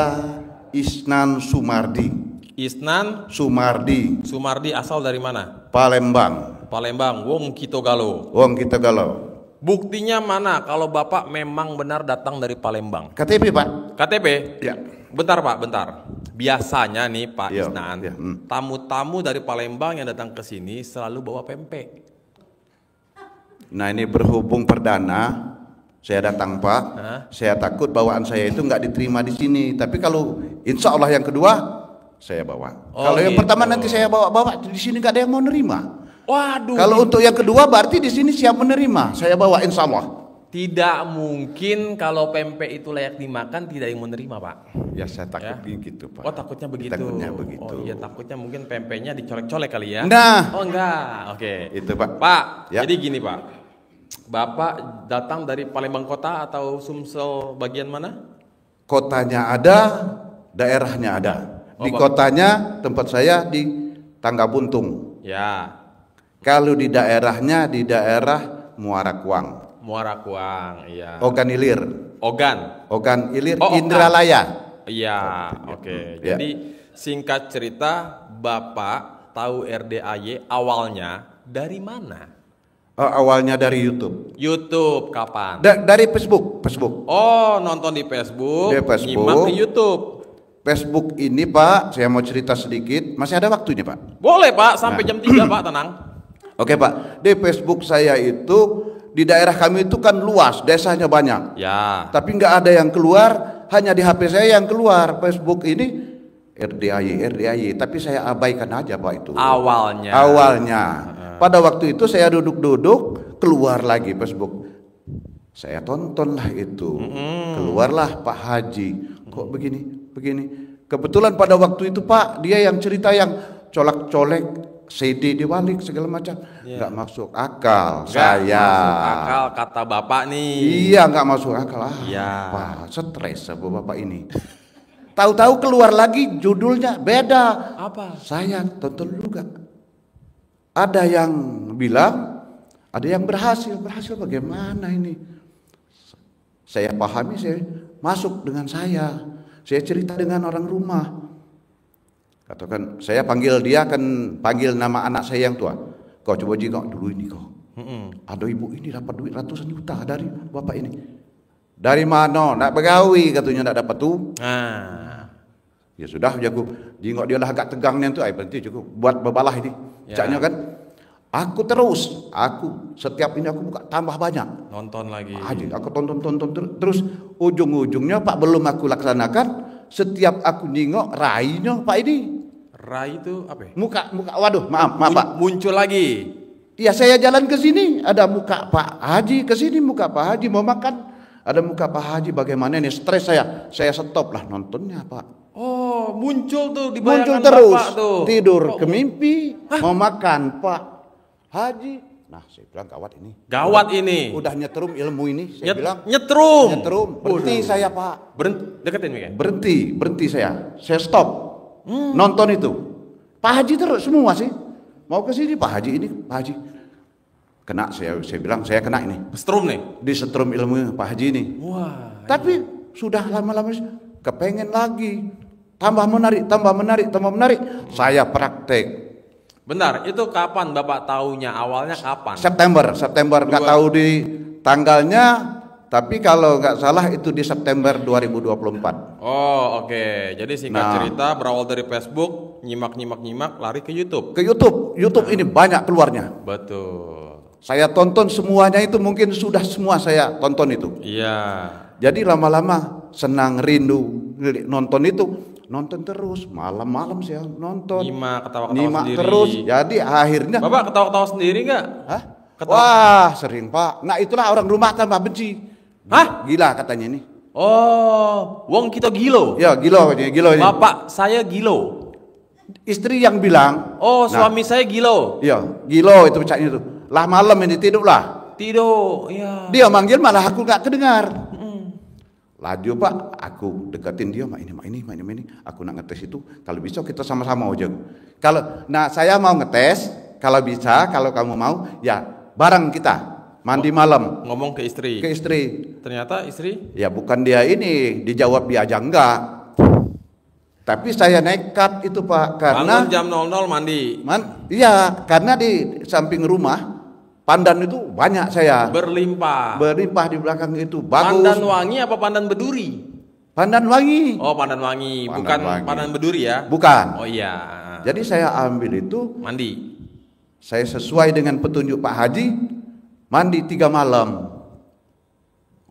Isnan Sumardi. Isnan Sumardi, Sumardi asal dari mana? Palembang. Palembang, Wong Kitogalo. Wong kita galau. Buktinya mana kalau Bapak memang benar datang dari Palembang? KTP Pak? KTP? Ya. Bentar Pak, bentar. Biasanya nih Pak Iya, Isnan, iya, tamu-tamu dari Palembang yang datang ke sini selalu bawa pempek. Nah ini berhubung perdana saya datang Pak. Hah? Saya takut bawaan saya itu nggak diterima di sini. Tapi kalau insya Allah yang kedua saya bawa. Oh, Kalau yang gitu. pertama nanti saya bawa di sini nggak ada yang mau nerima. Waduh. Kalau untuk yang kedua berarti di sini siap menerima. Saya bawa insya Allah. Tidak mungkin kalau pempek itu layak dimakan tidak yang menerima Pak. Ya saya takutnya gitu Pak. Oh takutnya begitu. Takutnya begitu. Oh iya takutnya mungkin pempeknya dicolek-colek kali ya. Nah. Oh enggak. Oke. Itu Pak. Pak, Ya. jadi gini Pak. Bapak datang dari Palembang kota atau Sumsel bagian mana? Kotanya ada, daerahnya ada. Di kotanya tempat saya di Tangga Buntung. Ya. Kalau di daerahnya di daerah Muara Kuang. Muara Kuang, iya. Ogan Ilir. Ogan. Ilir, Oh, Ogan. Indralaya. Iya, oke. Ya. Jadi singkat cerita, Bapak tahu RDAY awalnya dari mana? Awalnya dari YouTube. YouTube kapan? Dari Facebook. Oh, nonton di Facebook, Di Facebook. nyimak di YouTube. Facebook ini Pak, saya mau cerita sedikit. Masih ada waktunya Pak? Boleh Pak, sampai Nah. jam 3 Pak, tenang. Oke Pak, di Facebook saya itu di daerah kami itu kan luas, desanya banyak. Ya. Tapi nggak ada yang keluar, hanya di HP saya yang keluar. Facebook ini RDAY, tapi saya abaikan aja Pak itu. Awalnya. Pada waktu itu saya duduk-duduk, keluar lagi Facebook. Saya tontonlah itu. Keluarlah Pak Haji. Kok begini? Kebetulan pada waktu itu Pak, dia yang cerita yang colak-colek CD dibalik segala macam. Nggak masuk akal. Nggak masuk akal kata Bapak nih. Iya, nggak masuk akal. Iya. Pak, stres sama Bapak ini. Tahu-tahu keluar lagi judulnya beda. Apa? Saya tonton juga. Ada yang bilang, ada yang berhasil bagaimana ini? Saya pahami, saya masuk dengan saya cerita dengan orang rumah. Katakan, saya panggil dia, kan panggil nama anak saya yang tua. Kau coba jengok dulu ini kau. Ada ibu ini dapat duit ratusan juta dari bapak ini. Dari mana? Nak begawi katanya, nak dapat tuh. Ya sudah, jago jengok dia lah agak tegangnya tuh. Berhenti cukup buat bebalah ini. Caknya kan. Aku setiap ini aku buka tambah banyak. Nonton lagi. Aku tonton terus ujung-ujungnya Pak belum aku laksanakan. Setiap aku nengok rainya Pak ini. Rai itu apa? Muka waduh maaf Pak. Muncul lagi. Iya saya jalan ke sini ada muka Pak Haji, ke sini muka Pak Haji mau makan. Ada muka Pak Haji, bagaimana ini stres saya. Saya stop lah nontonnya Pak. Oh, muncul tuh di Muncul bayangan terus. Bapak tuh. Tidur ke mimpi, mau makan Pak Haji. Nah, saya bilang gawat ini. Gawat ini. Udah nyetrum ilmu ini, saya bilang. Nyetrum. Berhenti saya Pak. Deketin Mika. Berhenti saya. Saya stop. Nonton itu. Pak Haji terus semua sih. Mau ke sini Pak Haji ini, Pak Haji. Kena saya bilang saya kena ini. Setrum nih. Disetrum ilmu Pak Haji ini. Wah. Tapi sudah lama-lama kepengen lagi. Tambah menarik. Saya praktek. Bentar, itu kapan Bapak taunya? Awalnya kapan? September nggak tahu di tanggalnya, tapi kalau nggak salah itu di September 2024. Oh, oke. Jadi singkat Nah. cerita berawal dari Facebook, nyimak, lari ke YouTube. Ke YouTube ini banyak keluarnya. Betul. Saya tonton semuanya itu, mungkin sudah semua saya tonton itu. Iya. Jadi lama-lama senang, rindu nonton itu, nonton terus, malam-malam saya nonton, Nyimak, ketawa-ketawa nyimak sendiri. terus. Jadi akhirnya, Bapak ketawa-ketawa sendiri nggak? hah? Ketawa. Wah sering Pak. Nah itulah orang rumah tambah benci. Hah? Gila katanya ini. Oh, wong kita gilo. Ya gilo ini. Bapak saya gilo. Istri yang bilang, Oh, nah, suami saya gilo. ya gilo itu bacanya itu. Lah malam ini tidurlah. Tidur, ya. Dia manggil malah aku nggak kedengar. Laju Pak, aku deketin dia, mak ini. Aku nak ngetes itu. Kalau bisa kita sama-sama aja. Nah saya mau ngetes. Kalau bisa, kalau kamu mau, ya bareng kita mandi malam. Ngomong ke istri. Ke istri. Ternyata istri. Ya bukan dia ini, dijawab dia aja enggak. Tapi saya nekat itu Pak, karena Bangun jam 00 mandi. iya, karena di samping rumah pandan itu banyak saya. Berlimpah. Berlimpah di belakang itu, bagus. Pandan wangi apa pandan beduri? Pandan wangi. Oh, pandan wangi, Pandan bukan wangi. pandan beduri ya? Bukan. Oh iya. Jadi saya ambil itu, Mandi. saya sesuai dengan petunjuk Pak Haji, mandi 3 malam.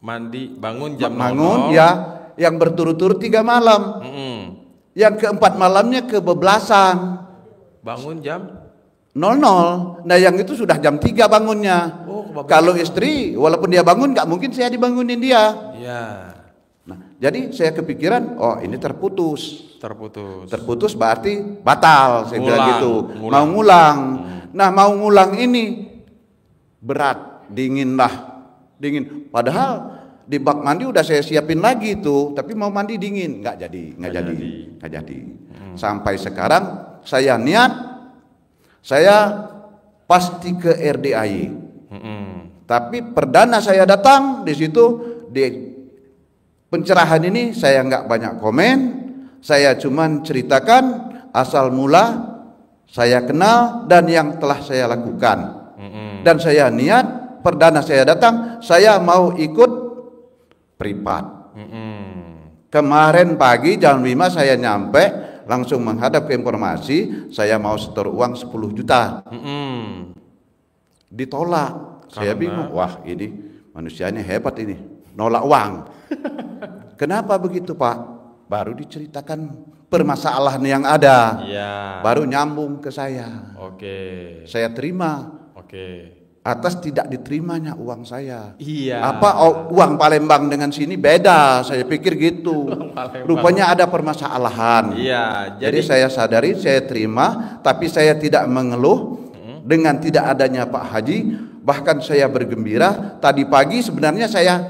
Mandi bangun jam 00. Bangun ya, yang berturut-turut 3 malam. Mm-mm. Yang keempat malamnya kebablasan. Bangun jam. 00. Nah yang itu sudah jam 3 bangunnya. Oh, kebablasan. Kalau istri, walaupun dia bangun, nggak mungkin saya dibangunin dia. Iya. Nah, jadi saya kepikiran, oh ini terputus. Terputus. Berarti batal, saya bilang gitu. Ngulang. Mau ngulang. Nah mau ngulang ini berat, dingin. Padahal di bak mandi udah saya siapin lagi tuh, tapi mau mandi dingin, nggak jadi. Sampai sekarang saya niat, saya pasti ke RDAI. Tapi perdana saya datang di situ, di pencerahan ini saya nggak banyak komen, saya cuman ceritakan asal mula saya kenal dan yang telah saya lakukan. Dan saya niat perdana saya datang, saya mau ikut privat. Kemarin pagi jam 5 saya nyampe, langsung menghadap ke informasi, saya mau setor uang 10 juta. Ditolak. Saya bingung, wah ini manusianya hebat ini, nolak uang. Kenapa begitu Pak? Baru diceritakan permasalahan yang ada, baru nyambung ke saya. Oke. Saya terima. Oke. Atas tidak diterimanya uang saya. Iya. Uang Palembang dengan sini beda, saya pikir gitu. Rupanya ada permasalahan. Iya. Jadi saya sadari, saya terima, tapi saya tidak mengeluh dengan tidak adanya Pak Haji. Bahkan saya bergembira. Tadi pagi sebenarnya saya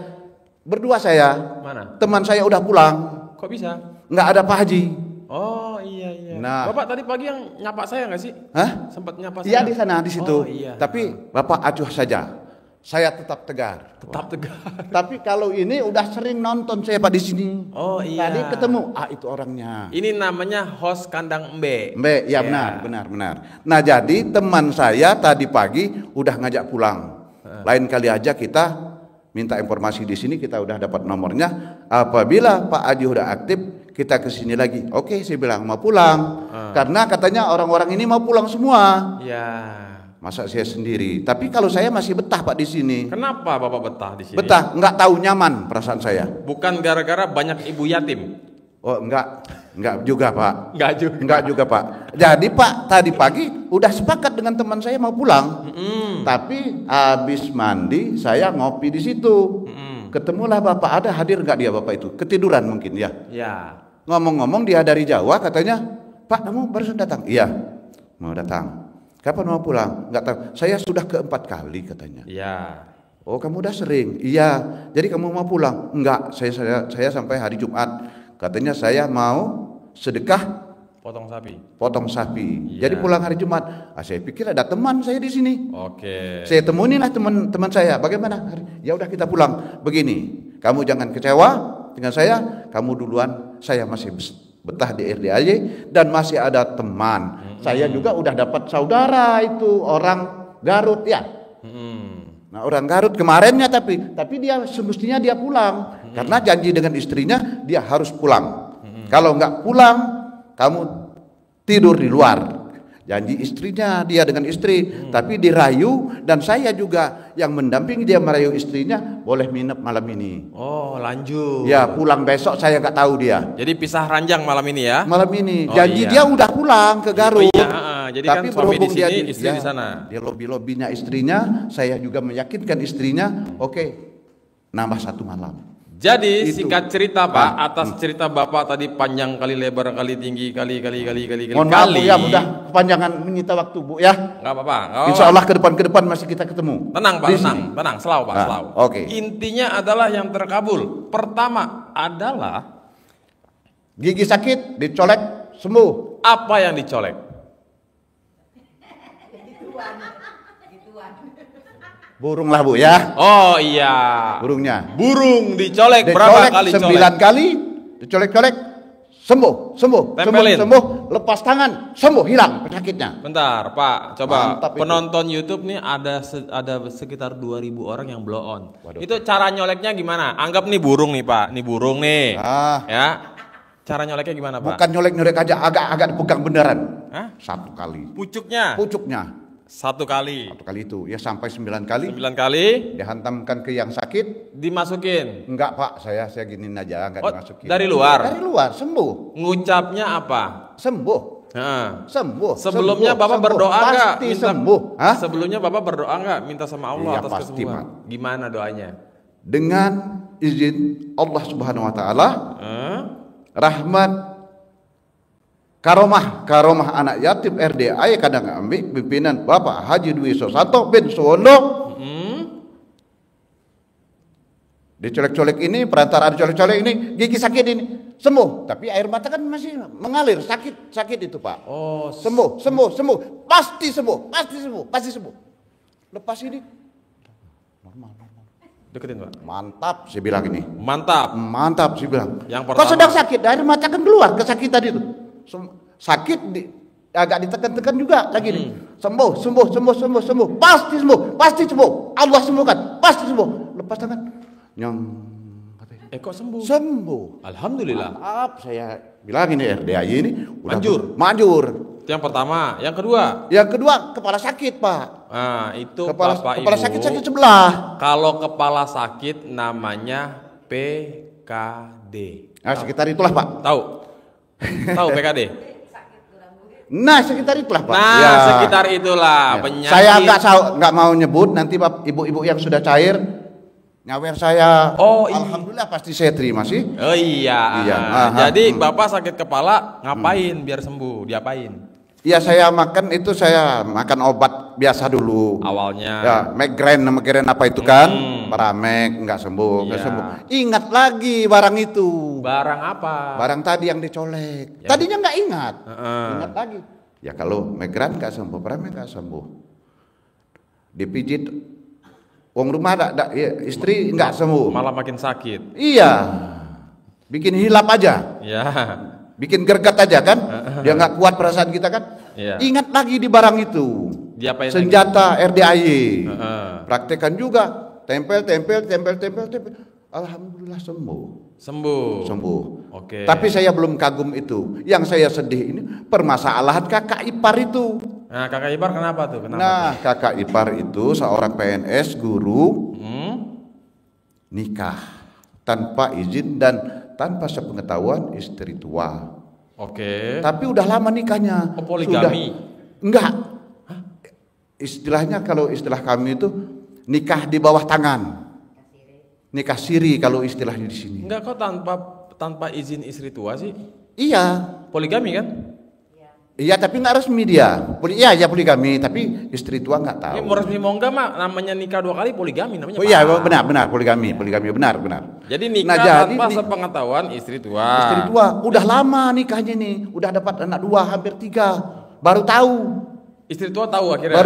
berdua Mana? teman saya udah pulang, Kok bisa? nggak ada Pak Haji. Oh iya. Nah. Bapak tadi pagi yang nyapa saya nggak sih? Hah? Sempat nyapa saya? Iya di sana, di situ. Oh, iya. Tapi Bapak acuh saja. Saya tetap tegar. Tetap tegar. Tapi kalau ini udah sering nonton saya Pak di sini. Oh iya. Tadi ketemu, itu orangnya. Ini namanya host kandang embe. Mbak, ya benar. Nah jadi teman saya tadi pagi udah ngajak pulang. Lain kali aja kita minta informasi di sini, kita udah dapat nomornya. Apabila Pak Haji udah aktif, kita ke sini lagi. Oke, saya bilang mau pulang. Karena katanya orang-orang ini mau pulang semua. Iya. Masa saya sendiri? Tapi kalau saya masih betah Pak di sini. Kenapa Bapak betah di sini? Betah, nggak tahu nyaman perasaan saya. Bukan gara-gara banyak ibu yatim. Oh enggak juga Pak. Enggak juga. Pak. Jadi Pak tadi pagi udah sepakat dengan teman saya mau pulang. Tapi habis mandi saya ngopi di situ. Ketemulah Bapak, ada hadir nggak dia Bapak itu? Ketiduran mungkin ya. Ya. Ngomong-ngomong dia dari Jawa katanya, Pak kamu barusan datang? Iya, mau datang. Kapan mau pulang? Nggak tahu. Saya sudah ke-4 kali katanya. Iya. Oh kamu udah sering? Iya. Jadi kamu mau pulang? Enggak. Saya sampai hari Jumat. Katanya saya mau sedekah potong sapi. Iya. Jadi pulang hari Jumat. Saya pikir ada teman saya di sini. Oke. Saya temuinilah teman saya. Bagaimana? Ya udah kita pulang. Begini, kamu jangan kecewa dengan saya. Kamu duluan. Saya masih betah di RDAY dan masih ada teman. Saya juga udah dapat saudara itu orang Garut ya. Nah orang Garut kemarinnya tapi dia semestinya dia pulang karena janji dengan istrinya dia harus pulang. Kalau nggak pulang kamu tidur di luar. Janji istrinya dia dengan istri, tapi dirayu dan saya juga yang mendampingi dia merayu istrinya boleh nginep malam ini. Oh lanjut. Ya pulang besok saya nggak tahu dia. Jadi pisah ranjang malam ini ya? Malam ini. Oh, Janji iya. dia udah pulang ke Garut. Oh, iya, jadi tapi kan suami di berhubung dia sini, istri di sana. Dia lobi-lobinya istrinya, saya juga meyakinkan istrinya, oke, nambah 1 malam. Jadi Itu. singkat cerita Pak, atas cerita Bapak tadi panjang kali, lebar kali, tinggi kali. Mohon maaf Bu ya, mudah kepanjangan menyita waktu Bu ya. Nggak apa-apa. Insya Allah ke depan masih kita ketemu. Tenang Pak, Di sini. tenang, selalu Pak, selalu. Oke. Intinya adalah yang terkabul. Pertama adalah Gigi sakit, dicolek, sembuh. apa yang dicolek? Burung lah Bu ya, Oh iya, burungnya. burung dicolek berapa kali 9 colek? kali, dicolek-colek, sembuh. Tempelin. Sembuh, lepas tangan, sembuh, hilang penyakitnya. Bentar Pak, coba Mantap itu. penonton YouTube nih ada sekitar 2.000 orang yang blow on. Waduh. Itu cara nyoleknya gimana? Anggap nih burung nih Pak, nih burung nih. Ah. Ya, cara nyoleknya gimana Pak? Bukan nyolek-nyolek aja, agak dipegang beneran. Hah? 1 kali. Pucuknya Pucuknya 1 kali, 1 kali itu ya sampai 9 kali 9 kali dihantamkan ke yang sakit. dimasukin. Enggak Pak, saya giniin aja, enggak Oh, dimasukin. dari luar? Dari luar, sembuh. Ngucapnya apa? Sembuh. Nah, Sembuh. sebelumnya sembuh, Bapak sembuh. berdoa nggak? Pasti sembuh. Hah? Sebelumnya Bapak berdoa nggak? Minta sama Allah Iya, atas pasti, kesembuhan. Pak. Gimana doanya? Dengan izin Allah Subhanahu wa taala, rahmat karomah anak yatim RDA kadang ambil pimpinan Bapak Haji Dwi Sosato bin Suwondo. Dicolek-colek ini, perantara dicolek-colek ini, gigi sakit ini sembuh, tapi air mata kan masih mengalir, sakit itu Pak. Oh, Sembuh, pasti sembuh. Lepas ini normal. deketin Pak. Mantap, saya bilang ini. Mantap. Saya bilang. Yang Kau pertama. sedang sakit, air mata kan keluar, kesakitan itu. Sakit agak ditekan-tekan juga lagi nih. Sembuh. Pasti sembuh. Allah sembuhkan, pasti sembuh. Lepas tangan. Nyong. Kok sembuh? Sembuh. Alhamdulillah. Maaf, saya bilang ini RDAY ini udah Manjur. Itu yang pertama. Yang kedua. Yang kedua, kepala sakit, Pak. Nah, itu Kepala Bapak sakit Ibu. sebelah. Kalau kepala sakit namanya PKD. Nah, sekitar itulah, Pak. Tahu PKD? Nah, sekitar itulah, Pak. Nah, Ya. sekitar itulah Ya. penyakit. Saya nggak mau nyebut nanti Pak, ibu-ibu yang sudah cair nyawer saya. Oh, iya. Alhamdulillah pasti saya terima sih. Oh iya. Iya. Jadi Bapak sakit kepala ngapain biar sembuh? Diapain? Iya, saya makan obat biasa dulu. Awalnya. Ya, migrain apa itu kan? Paramek nggak sembuh. Iya. Ingat lagi barang itu. Barang apa? Barang tadi yang dicolek. Ya. Tadinya nggak ingat. Heeh. Ingat lagi. Ya kalau migrain nggak sembuh, paramek nggak sembuh. Dipijit uang rumah ya, istri nggak sembuh. Malah makin sakit. Iya, bikin hilap aja, Ya. bikin gergat aja kan, dia nggak kuat perasaan kita kan. Iya. Ingat lagi di barang itu, Diapain lagi? senjata RDAY, Heeh. praktekkan juga, tempel. Alhamdulillah sembuh. Oke. Tapi saya belum kagum itu. Yang saya sedih ini permasalahan kakak ipar itu. Nah, kakak ipar kenapa tuh? Nah, kakak ipar itu seorang PNS guru nikah tanpa izin dan tanpa sepengetahuan istri tua. Oke. Tapi udah lama nikahnya. Oh, poligami? Enggak. Istilahnya kalau istilah kami itu nikah di bawah tangan. Nikah siri kalau istilahnya di sini. Enggak kok tanpa izin istri tua sih. Iya. Poligami kan? Iya, tapi nggak resmi dia. Iya poligami, tapi istri tua nggak tahu. Ini mau resmi mau enggak mah namanya nikah 2 kali poligami namanya. Oh iya, Pak. benar poligami benar. Jadi nikah jadi tanpa sepengetahuan istri tua. Istri tua udah lama nikahnya nih, udah dapat anak 2 hampir 3, baru tahu. Istri tua tahu akhirnya.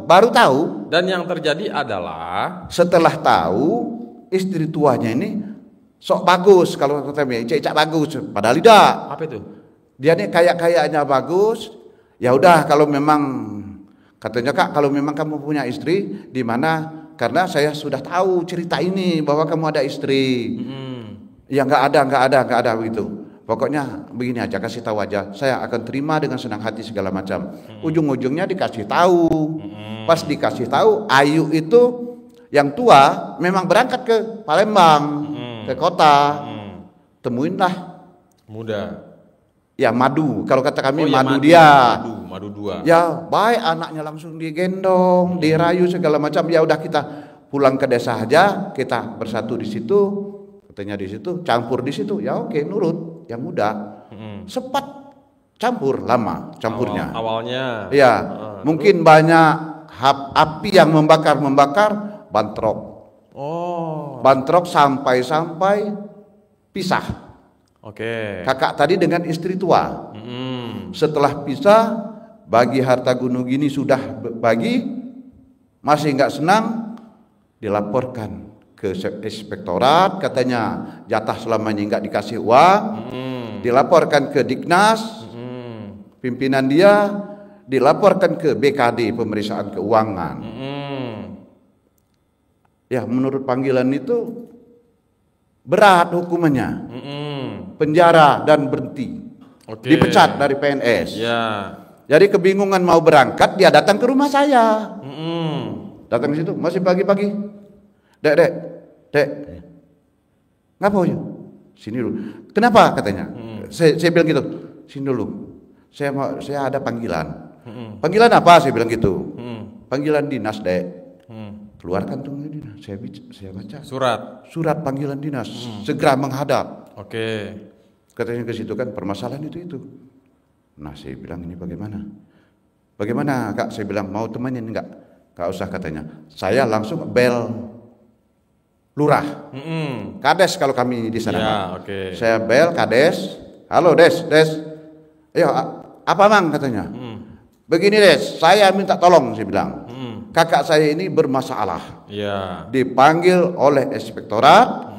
Baru tahu. Dan yang terjadi adalah Setelah tahu istri tuanya ini sok bagus, kalau katanya cicak bagus, padahal tidak. apa itu? Dia nih kayaknya bagus, Ya udah kalau memang katanya Kak, kalau memang kamu punya istri di mana, karena saya sudah tahu cerita ini bahwa kamu ada istri. Ya nggak ada begitu. Pokoknya begini aja, kasih tahu aja, saya akan terima dengan senang hati segala macam. Ujung-ujungnya dikasih tahu. Pas dikasih tahu, Ayu itu yang tua memang berangkat ke Palembang, ke kota. Temuinlah Muda. ya Madu, kalau kata kami ya, Madu dia. Madu 2. Ya baik, anaknya langsung digendong, dirayu segala macam. Ya udah kita pulang ke desa aja, kita bersatu di situ, katanya di situ, campur di situ. Ya oke, nurut yang muda. Sempat campur lama campurnya. Awalnya. Ya, mungkin banyak api yang membakar bantrok. Bantrok sampai pisah. Oke. Kakak tadi dengan istri tua. Setelah pisah, bagi harta gunung gini sudah bagi, masih nggak senang, dilaporkan ke inspektorat, katanya jatah selama ini nggak dikasih uang, dilaporkan ke Diknas, pimpinan dia, dilaporkan ke BKD pemeriksaan keuangan. Ya menurut panggilan itu berat hukumannya. Penjara dan berhenti. Dipecat dari PNS. Ya. Jadi kebingungan mau berangkat, dia datang ke rumah saya. Datang ke situ masih pagi-pagi. Dek. Ngapa ya? Sini dulu. Kenapa katanya? Saya bilang gitu. Sini dulu. Saya ada panggilan. Panggilan apa? Saya bilang gitu. Panggilan dinas, Dek. Keluarkan tuh dinas. Saya baca. Surat panggilan dinas. Segera menghadap. Oke. Katanya ke situ kan permasalahan itu. Nah saya bilang ini bagaimana? Bagaimana Kak? Saya bilang mau temenin enggak? Gak usah katanya. Saya langsung bel lurah. Kades kalau kami di sana. Ya, oke. Saya bel Kades. Halo Des. Ayo apa Mang katanya? Begini Des, saya minta tolong saya bilang. Kakak saya ini bermasalah. Ya. Dipanggil oleh inspektorat,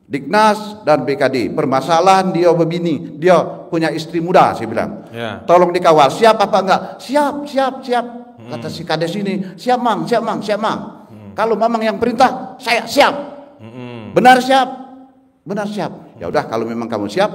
Diknas dan BKD. Permasalahan dia begini, dia punya istri muda, saya bilang. Ya. Tolong dikawal. Siap apa enggak? Siap. Kata si Kades ini, siap mang. Kalau Mamang yang perintah, saya siap. Benar siap. Ya udah kalau memang kamu siap,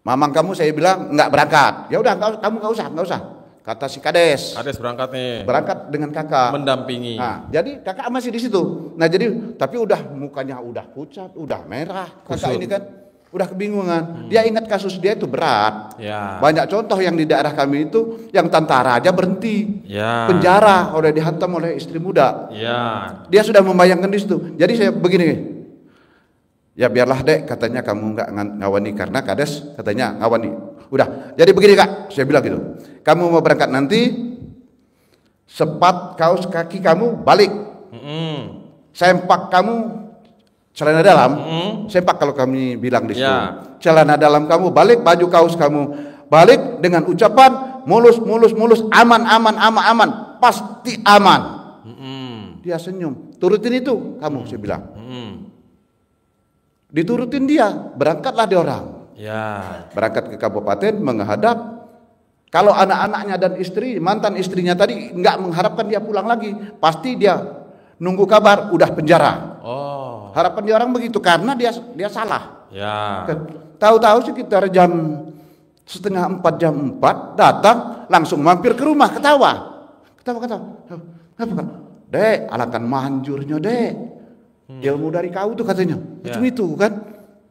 Mamang kamu saya bilang enggak berangkat. Ya udah kamu enggak usah. Kata si Kades berangkat nih. Berangkat dengan kakak. Mendampingi. Nah, jadi kakak masih di situ. Nah, jadi tapi udah mukanya udah pucat, udah merah. Kakak ini kan udah kebingungan. Dia ingat kasus dia itu berat. Ya. Banyak contoh yang di daerah kami itu yang tentara aja berhenti. Ya. Penjara udah dihantam oleh istri muda. Ya. Dia sudah membayangkan di situ. Jadi saya begini. Ya biarlah Dek, katanya kamu nggak ngawani karena Kades katanya ngawani. Udah, jadi begini Kak, saya bilang gitu. Kamu mau berangkat nanti, sepat kaos kaki kamu balik. Sempak kamu celana dalam, sempak kalau kami bilang di situ. Ya. Celana dalam kamu balik, baju kaos kamu balik dengan ucapan mulus, aman, pasti aman. Dia senyum, turutin itu kamu, saya bilang. Diturutin dia, berangkatlah dia orang. Ya. Berangkat ke kabupaten menghadap. Kalau anak-anaknya dan mantan istrinya tadi nggak mengharapkan dia pulang lagi, pasti dia nunggu kabar udah penjara. Harapan dia orang begitu karena dia salah. Ya. Tahu-tahu sekitar jam 3:30 jam 4 datang langsung mampir ke rumah ketawa. Apa Kak? Dek, alangkah manjurnya Dek. Ilmu dari kau tuh katanya. Macam itu kan.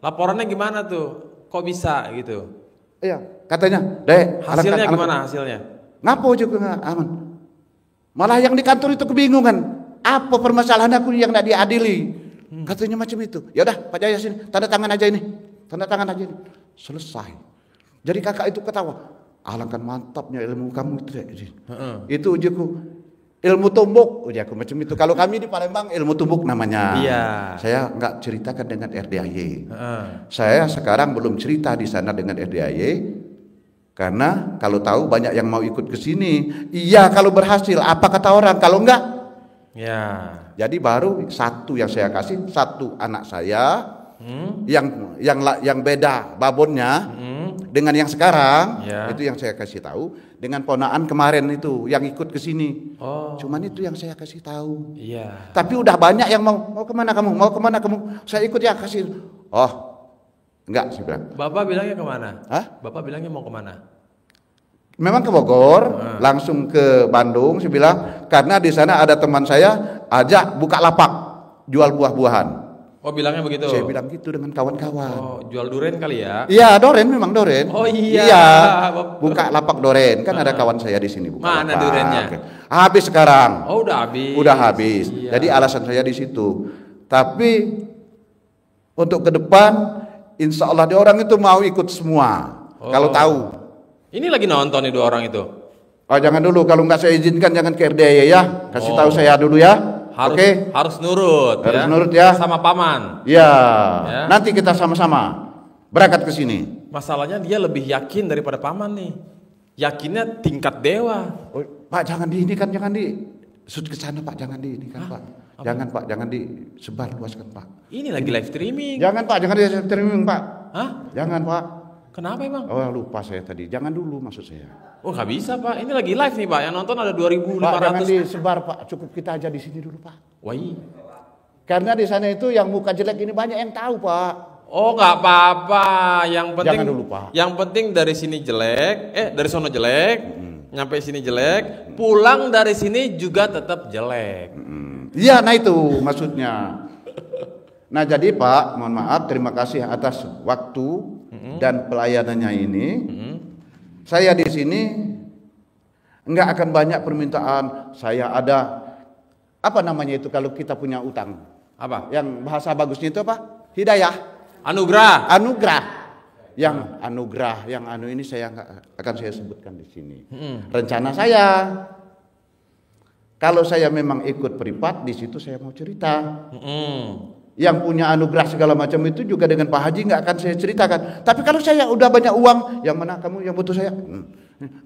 Laporannya gimana tuh? Kok bisa gitu? Iya, katanya, Dek, hasilnya gimana hasilnya? Ngapo juga aman. Malah yang di kantor itu kebingungan. Apa permasalahan aku yang tidak diadili? Katanya macam itu. Ya udah, Pak Jaya sini, tanda tangan aja ini. Selesai. Jadi kakak itu ketawa. Alangkah mantapnya ilmu kamu itu, Dek. Itu ujiku. Ilmu tumbuk, ujiku macam itu. Kalau kami di Palembang ilmu tumbuk namanya. Iya. Saya enggak ceritakan dengan RDAY. Saya sekarang belum cerita di sana dengan RDAY karena kalau tahu banyak yang mau ikut ke sini. Iya, kalau berhasil, apa kata orang? Kalau enggak? Ya. Jadi baru satu yang saya kasih, satu anak saya yang beda babonnya. dengan yang sekarang, Ya. itu yang saya kasih tahu. Dengan ponaan kemarin itu yang ikut ke sini. Oh. Cuman itu yang saya kasih tahu. Iya. Tapi udah banyak yang mau kemana kamu? Mau kemana kamu? Saya ikut ya kasih. Oh, enggak sih bilang. Bapak bilangnya kemana? Hah? Bapak bilangnya mau kemana? Memang ke Bogor, langsung ke Bandung. Saya bilang karena di sana ada teman saya ajak buka lapak jual buah-buahan. Oh, bilangnya begitu. Saya bilang gitu dengan kawan-kawan. Oh, jual duren kali ya? Iya, Doren memang Doren. Oh iya. Iya, buka lapak Doren. Kan ada kawan saya di sini buka Mana lapak. durennya? Habis sekarang. Oh, udah habis. Udah habis. Iya. Jadi alasan saya di situ. Tapi untuk ke depan, insya Allah dia orang itu mau ikut semua. Kalau tahu. Ini lagi nonton nih 2 orang itu. Oh, jangan dulu, kalau nggak saya izinkan jangan ke RDI ya. Kasih tahu saya dulu ya. Harus Oke. harus nurut Harus ya. nurut ya. Sama paman. Ya. Ya. Nanti kita sama-sama berangkat ke sini. Masalahnya dia lebih yakin daripada paman nih. Yakinnya tingkat dewa. Oh, Pak jangan di ini kan, jangan di sud ke sana Pak, jangan di ini kan Pak. Jangan Pak, jangan disebar luaskan Pak. Ini lagi live streaming. Jangan Pak, jangan di streaming Pak. Hah? Jangan Pak. Kenapa emang? Oh lupa saya tadi. Jangan dulu maksud saya. Oh, nggak bisa Pak. Ini lagi live nih Pak. Yang nonton ada 2.500. Pak jangan disebar Pak. Cukup kita aja di sini dulu Pak. Wah. Karena di sana itu yang muka jelek ini banyak yang tahu Pak. Oh, nggak apa-apa. Yang penting Jangan dulu, Pak. Yang penting dari sini jelek, dari sono jelek, nyampe sini jelek, pulang dari sini juga tetap jelek. Iya, nah itu maksudnya. Nah jadi Pak, mohon maaf, terima kasih atas waktu dan pelayanannya ini. Saya di sini nggak akan banyak permintaan. Saya ada apa namanya itu kalau kita punya utang? Apa? Yang bahasa bagusnya itu apa? Hidayah, Anugerah. anugerah. Yang anugerah, yang anu ini saya nggak akan saya sebutkan di sini. Rencana saya, kalau saya memang ikut privat di situ saya mau cerita. Yang punya anugerah segala macam itu juga dengan Pak Haji nggak akan saya ceritakan. Tapi kalau saya udah banyak uang, yang mana kamu yang butuh saya,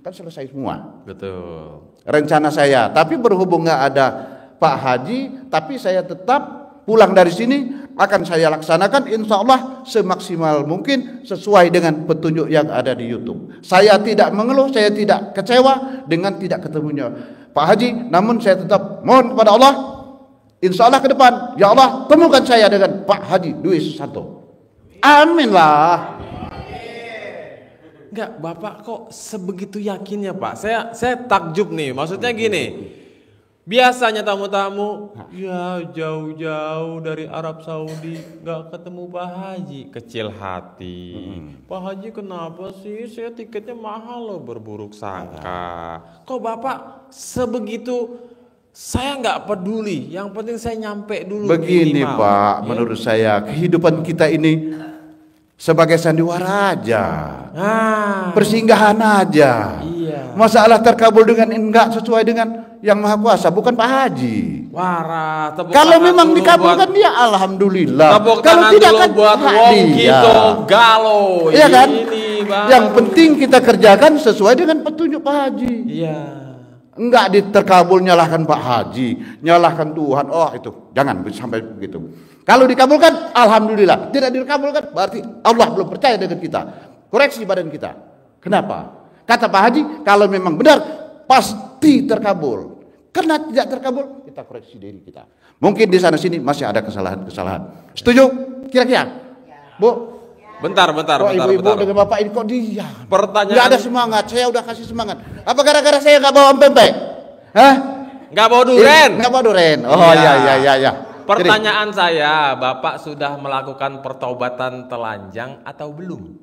kan selesai semua. Betul. Rencana saya. Tapi berhubung nggak ada Pak Haji, tapi saya tetap pulang dari sini akan saya laksanakan insya Allah semaksimal mungkin sesuai dengan petunjuk yang ada di YouTube. Saya tidak mengeluh, saya tidak kecewa dengan tidak ketemunya Pak Haji, namun saya tetap mohon kepada Allah. Insya Allah ke depan, ya Allah temukan saya dengan Pak Haji Dwi Susanto. Amin lah. Enggak, Bapak kok sebegitu yakinnya Pak? Saya takjub nih, maksudnya gini. Biasanya tamu-tamu, ya jauh-jauh dari Arab Saudi nggak ketemu Pak Haji, kecil hati. Pak Haji kenapa sih? Saya tiketnya mahal loh, berburuk sangka. Kok Bapak sebegitu? Saya nggak peduli, yang penting saya nyampe dulu. Begini minimal. Pak, menurut saya kehidupan kita ini sebagai sandiwara aja, persinggahan aja. Iya. Masalah terkabul dengan enggak sesuai dengan yang Maha Kuasa, bukan Pak Haji. Warah, tepuk Kalau tangan memang dulu dikabulkan buat- dia alhamdulillah. Tepuk Kalau tangan tidak dulu kan buat hak Wong dia. Kito Galo. Iya kan? Ini, Bang. Yang penting kita kerjakan sesuai dengan petunjuk Pak Haji. Iya. Enggak diterkabul nyalahkan Pak Haji, nyalahkan Tuhan. Oh itu jangan sampai begitu. Kalau dikabulkan, alhamdulillah. Tidak dikabulkan, berarti Allah belum percaya dengan kita. Koreksi badan kita. Kenapa? Kata Pak Haji, kalau memang benar pasti terkabul. Karena tidak terkabul, kita koreksi diri kita. Mungkin di sana sini masih ada kesalahan-kesalahan. Setuju? Kira-kira, Bu? Bentar. Kok ibu-ibu dengan bapak ini kok diam? Pertanyaan- Nggak ada semangat. Saya udah kasih semangat. Apa gara-gara saya nggak bawa pempek? Hah? Nggak bawa duren. Nggak bawa duren. Oh Iya. ya. Pertanyaan saya, Bapak sudah melakukan pertaubatan telanjang atau belum?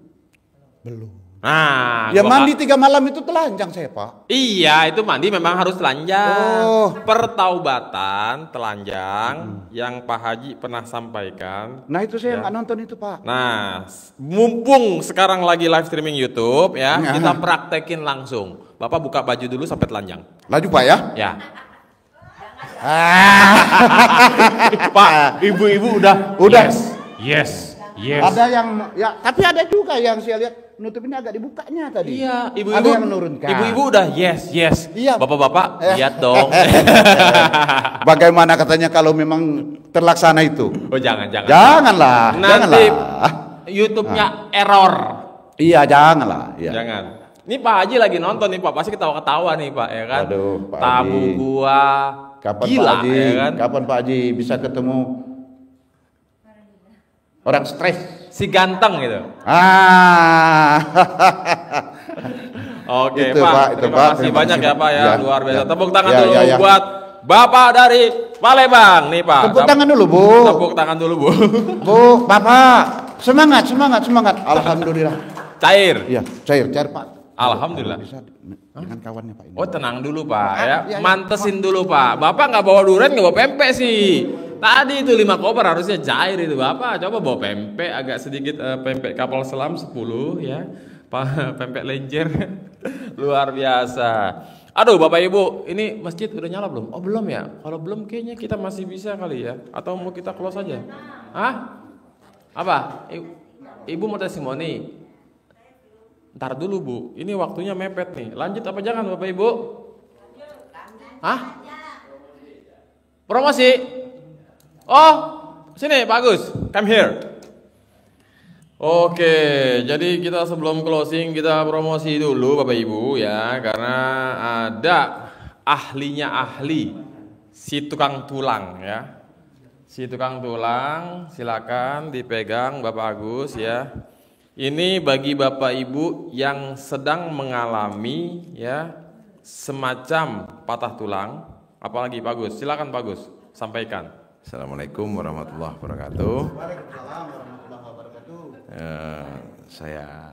Belum. Nah, Ya gua- mandi 3 malam itu telanjang saya Pak. Iya, itu mandi memang harus telanjang. Oh. Pertaubatan telanjang yang Pak Haji pernah sampaikan. Nah itu saya Ya. nggak nonton itu Pak. Nah, mumpung sekarang lagi live streaming YouTube ya, Nah. kita praktekin langsung. Bapak buka baju dulu sampai telanjang. Laju Pak ya. Ya. Pak, ibu-ibu udah. Udah. Yes. Ada yang ya, tapi ada juga yang saya lihat nutupinnya agak dibukanya tadi. Iya, Ada ibu-ibu. yang menurunkan. Ibu-ibu udah yes. Iya. Bapak-bapak, lihat dong. Bagaimana katanya kalau memang terlaksana itu? Oh, jangan. Janganlah. Nanti Janganlah. YouTube-nya error. Iya, janganlah. Iya. Jangan. Ini Pak Haji lagi nonton nih Pak, pasti ketawa-ketawa nih Pak, ya kan? Aduh, Pak Tabu Haji. gua Kapan gila, Pak Haji? ya kan? Kapan Pak Haji bisa ketemu orang stres? Si ganteng gitu. Ah. Oke Itu, Pak, Pak, itu, terima Pak. kasih Terima banyak kasih, ya Pak ya, ya, luar biasa. ya. Tepuk tangan Ya, dulu ya, ya. buat Bapak dari Palembang nih Pak. Tepuk tangan dulu, Bu. Tepuk tangan dulu Bu. Bu, Bapak, semangat, semangat, semangat. Alhamdulillah. Cair. Iya, cair, cair Pak. Alhamdulillah. Bisa dengan kawannya Pak ini. Oh tenang dulu Pak ya, iya, mantesin dulu Pak. Bapak nggak bawa durian, nggak bawa pempek sih. Tadi itu 5 koper harusnya cair itu Bapak. Coba bawa pempek agak sedikit, pempek kapal selam 10 ya. Pempek lenjer. Luar biasa. Aduh Bapak Ibu, ini masjid udah nyala belum? Oh belum ya? Kalau belum kayaknya kita masih bisa kali ya. Atau mau kita close aja? Hah? Apa? Ibu mau testimoni? Ntar dulu Bu, ini waktunya mepet nih. Lanjut apa jangan Bapak Ibu? Hah? Promosi? Oh, sini Pak Agus, come here. Oke, jadi kita sebelum closing kita promosi dulu Bapak Ibu ya, karena ada ahlinya ahli, si tukang tulang ya. Si tukang tulang, silakan dipegang Bapak Agus ya. Ini bagi Bapak Ibu yang sedang mengalami ya semacam patah tulang, apalagi Pak Gus. Silakan Pak Gus, sampaikan. Assalamualaikum warahmatullahi wabarakatuh. Saya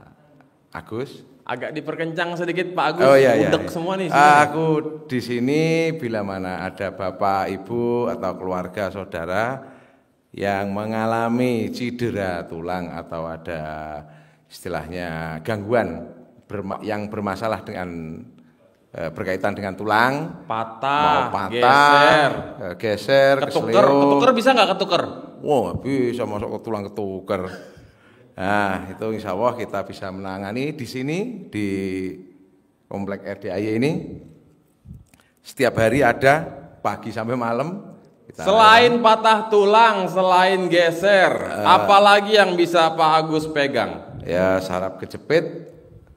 Agus. Agak diperkencang sedikit Pak Agus. Oh iya, Budek iya. semua nih. Aku di sini bila mana ada Bapak, Ibu atau keluarga saudara yang mengalami cedera tulang atau ada istilahnya gangguan yang bermasalah dengan berkaitan dengan tulang, patah, mau patah, geser, ketuker, keseleo. ketuker bisa nggak ketuker? Wah, bisa masuk ke tulang ketuker. Nah, itu insya Allah kita bisa menangani di sini di Komplek RDAY ini. Setiap hari ada pagi sampai malam. Selain patah tulang, selain geser, apalagi yang bisa Pak Agus pegang? Ya, saraf kejepit,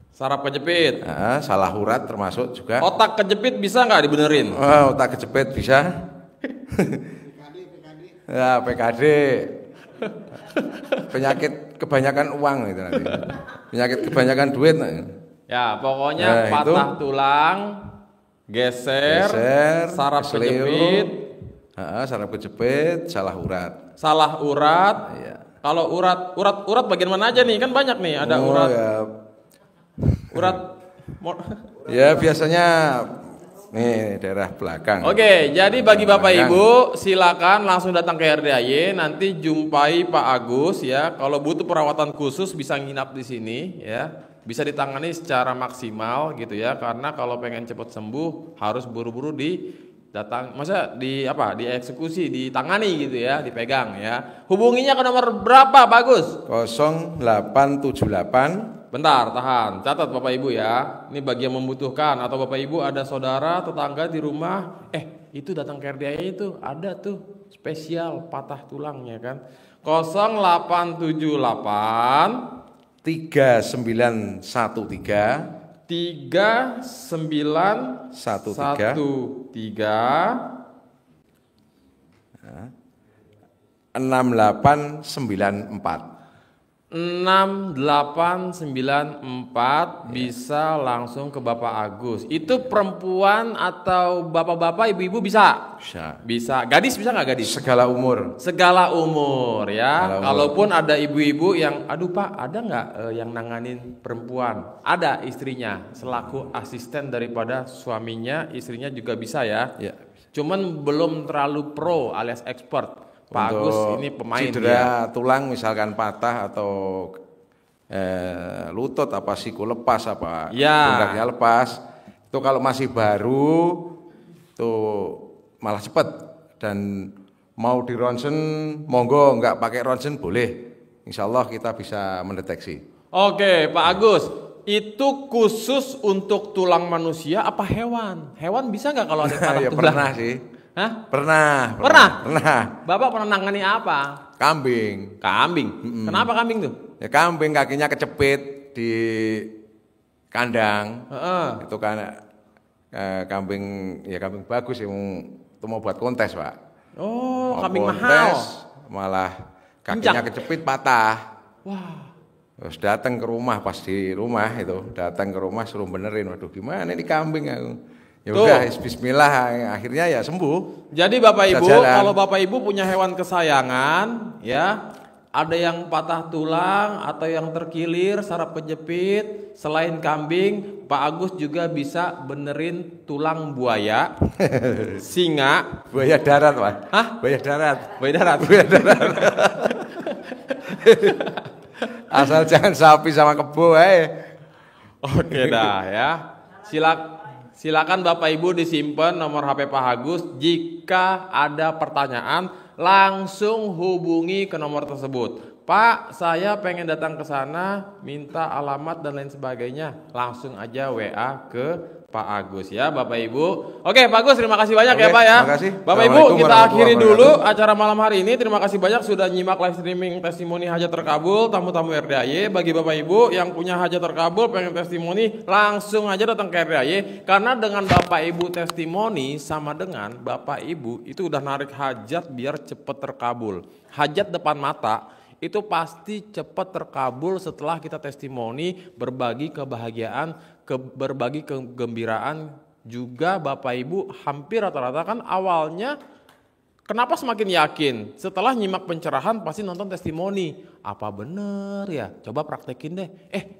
saraf kejepit, salah urat termasuk juga. Otak kejepit bisa nggak dibenerin? Otak kejepit bisa. Ya, PKD. Penyakit kebanyakan uang itu nanti. Penyakit kebanyakan duit. Ya, pokoknya patah tulang, geser, saraf kejepit. Saraf kejepit, salah urat. Salah urat. Ya. Kalau urat bagian mana aja nih? Kan banyak nih, ada urat. Ya. Urat. Ya, biasanya nih daerah belakang. Oke, jadi bagi Bapak Ibu silakan langsung datang ke RDAY, nanti jumpai Pak Agus ya. Kalau butuh perawatan khusus bisa nginap di sini ya. Bisa ditangani secara maksimal gitu ya, karena kalau pengen cepat sembuh harus buru-buru dieksekusi, ditangani gitu ya, dipegang ya. Hubunginya ke nomor berapa Pak Agus? 0878. Bentar, tahan, catat Bapak Ibu ya. Ini bagi yang membutuhkan atau Bapak Ibu ada saudara, tetangga di rumah, itu datang ke RDAY itu ada tuh spesial patah tulangnya kan. 0878 3913 3913 6894. 6894 bisa langsung ke Bapak Agus. Itu perempuan atau bapak-bapak, ibu-ibu bisa? Bisa. Gadis bisa nggak gadis? Segala umur. Segala umur ya. Segala umur. Kalaupun ada ibu-ibu yang, aduh Pak, ada nggak yang nanganin perempuan? Ada istrinya selaku asisten daripada suaminya, istrinya juga bisa ya. Ya. Cuman belum terlalu pro alias expert. Pak Agus ini pemain cedera tulang misalkan patah atau lutut apa siku lepas apa pundaknya lepas, itu kalau masih baru tuh malah cepet, dan mau di ronsen monggo, nggak pakai ronsen boleh, insya Allah kita bisa mendeteksi. Oke Pak Agus, itu khusus untuk tulang manusia apa hewan? Hewan bisa nggak kalau ada patah Ya, tulang? pernah sih. Hah? Pernah. Bapak pernah nangani apa? Kambing. Kenapa kambing tuh? Ya kambing kakinya kecepit, di kandang. Heeh. Itu kan kambing bagus yang itu mau buat kontes, Pak. Oh, Mau kambing mahal. kontes, malah kakinya Kencang. kecepit patah. Wah. Terus datang ke rumah, pas di rumah itu datang ke rumah suruh benerin. Waduh, gimana ini kambing aku? Ya Tuh. udah, bismillah, akhirnya ya sembuh. Jadi Bapak Bisa Ibu, jalan. kalau Bapak Ibu punya hewan kesayangan, ya, ada yang patah tulang atau yang terkilir, saraf kejepit, selain kambing, Pak Agus juga bisa benerin tulang buaya, singa, Buaya darat, Pak. hah? Buaya darat. Buaya darat. Asal jangan sapi sama kebo, Oke dah ya. Silakan Bapak Ibu disimpan nomor HP Pak Agus. Jika ada pertanyaan, langsung hubungi ke nomor tersebut. Pak, saya pengen datang ke sana, minta alamat dan lain sebagainya. Langsung aja WA ke Pak Agus ya, Bapak Ibu. Oke, Pak Agus, terima kasih banyak ya, Oke, Pak ya. terima kasih. Bapak Ibu, Assalamualaikum kita akhiri warahmatullahi dulu wabarakatuh. acara malam hari ini. Terima kasih banyak sudah nyimak live streaming testimoni hajat terkabul tamu-tamu RDAY. Bagi Bapak Ibu yang punya hajat terkabul pengen testimoni, langsung aja datang ke RDAY. Karena dengan Bapak Ibu testimoni sama dengan Bapak Ibu itu udah narik hajat biar cepet terkabul. Hajat depan mata itu pasti cepat terkabul setelah kita testimoni, berbagi kebahagiaan, berbagi kegembiraan. Juga Bapak Ibu hampir rata-rata kan awalnya kenapa semakin yakin? Setelah nyimak pencerahan pasti nonton testimoni. Apa bener ya? Coba praktekin deh.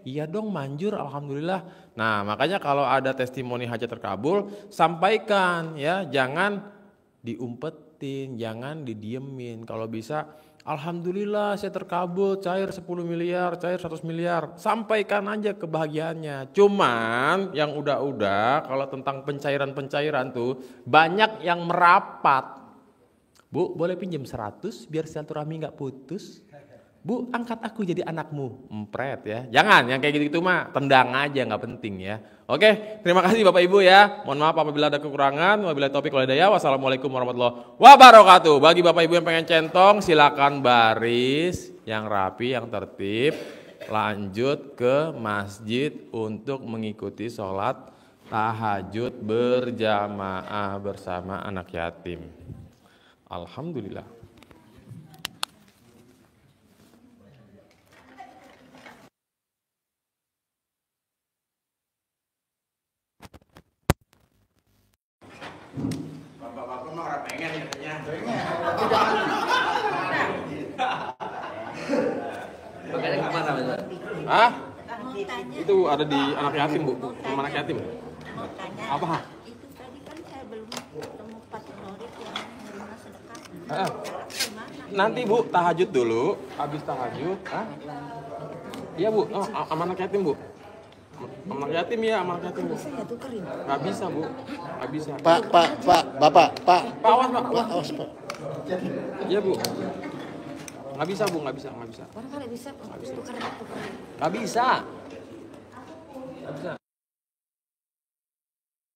Iya dong, manjur, alhamdulillah. Nah, makanya kalau ada testimoni hajat terkabul, sampaikan ya, jangan diumpetin, jangan didiemin. Kalau bisa, alhamdulillah saya terkabul, cair 10 miliar, cair 100 miliar. Sampaikan aja kebahagiaannya. Cuman yang udah-udah kalau tentang pencairan-pencairan tuh banyak yang merapat. Bu, boleh pinjam 100 biar silaturahmi nggak putus? Bu, angkat aku jadi anakmu. Empret ya. Jangan yang kayak gitu-gitu mah, tendang aja, nggak penting ya. Oke, terima kasih Bapak Ibu ya. Mohon maaf apabila ada kekurangan. Wabillahi taufiq wal hidayah. Wassalamualaikum warahmatullahi wabarakatuh. Bagi Bapak Ibu yang pengen centong, silakan baris yang rapi, yang tertib. Lanjut ke masjid untuk mengikuti sholat tahajud berjamaah bersama anak yatim. Alhamdulillah. Bapak-bapak mah orang pengen katanya. Makanya kemana Mas? Hah? Mau tanya, Itu ada di anak yatim, Bu. Sama anak yatim. mau tanya. Apa? Itu tadi kan saya belum ketemu Pak Norit yang menerima sedekah. Ah. Gimana? Nanti Bu, tahajud dulu. Habis tahajud. Hah? Iya Bu, sama anak yatim Bu. Sama anak yatim ya, sama anak yatim Bu. Nggak bisa Bu, nggak bisa. Pak, Bapak. Pak, awas Pak. Awas, Pak. Iya Bu. Nggak bisa Bu, nggak bisa. Orang kalau bisa tukar. Nggak bisa. Nggak bisa.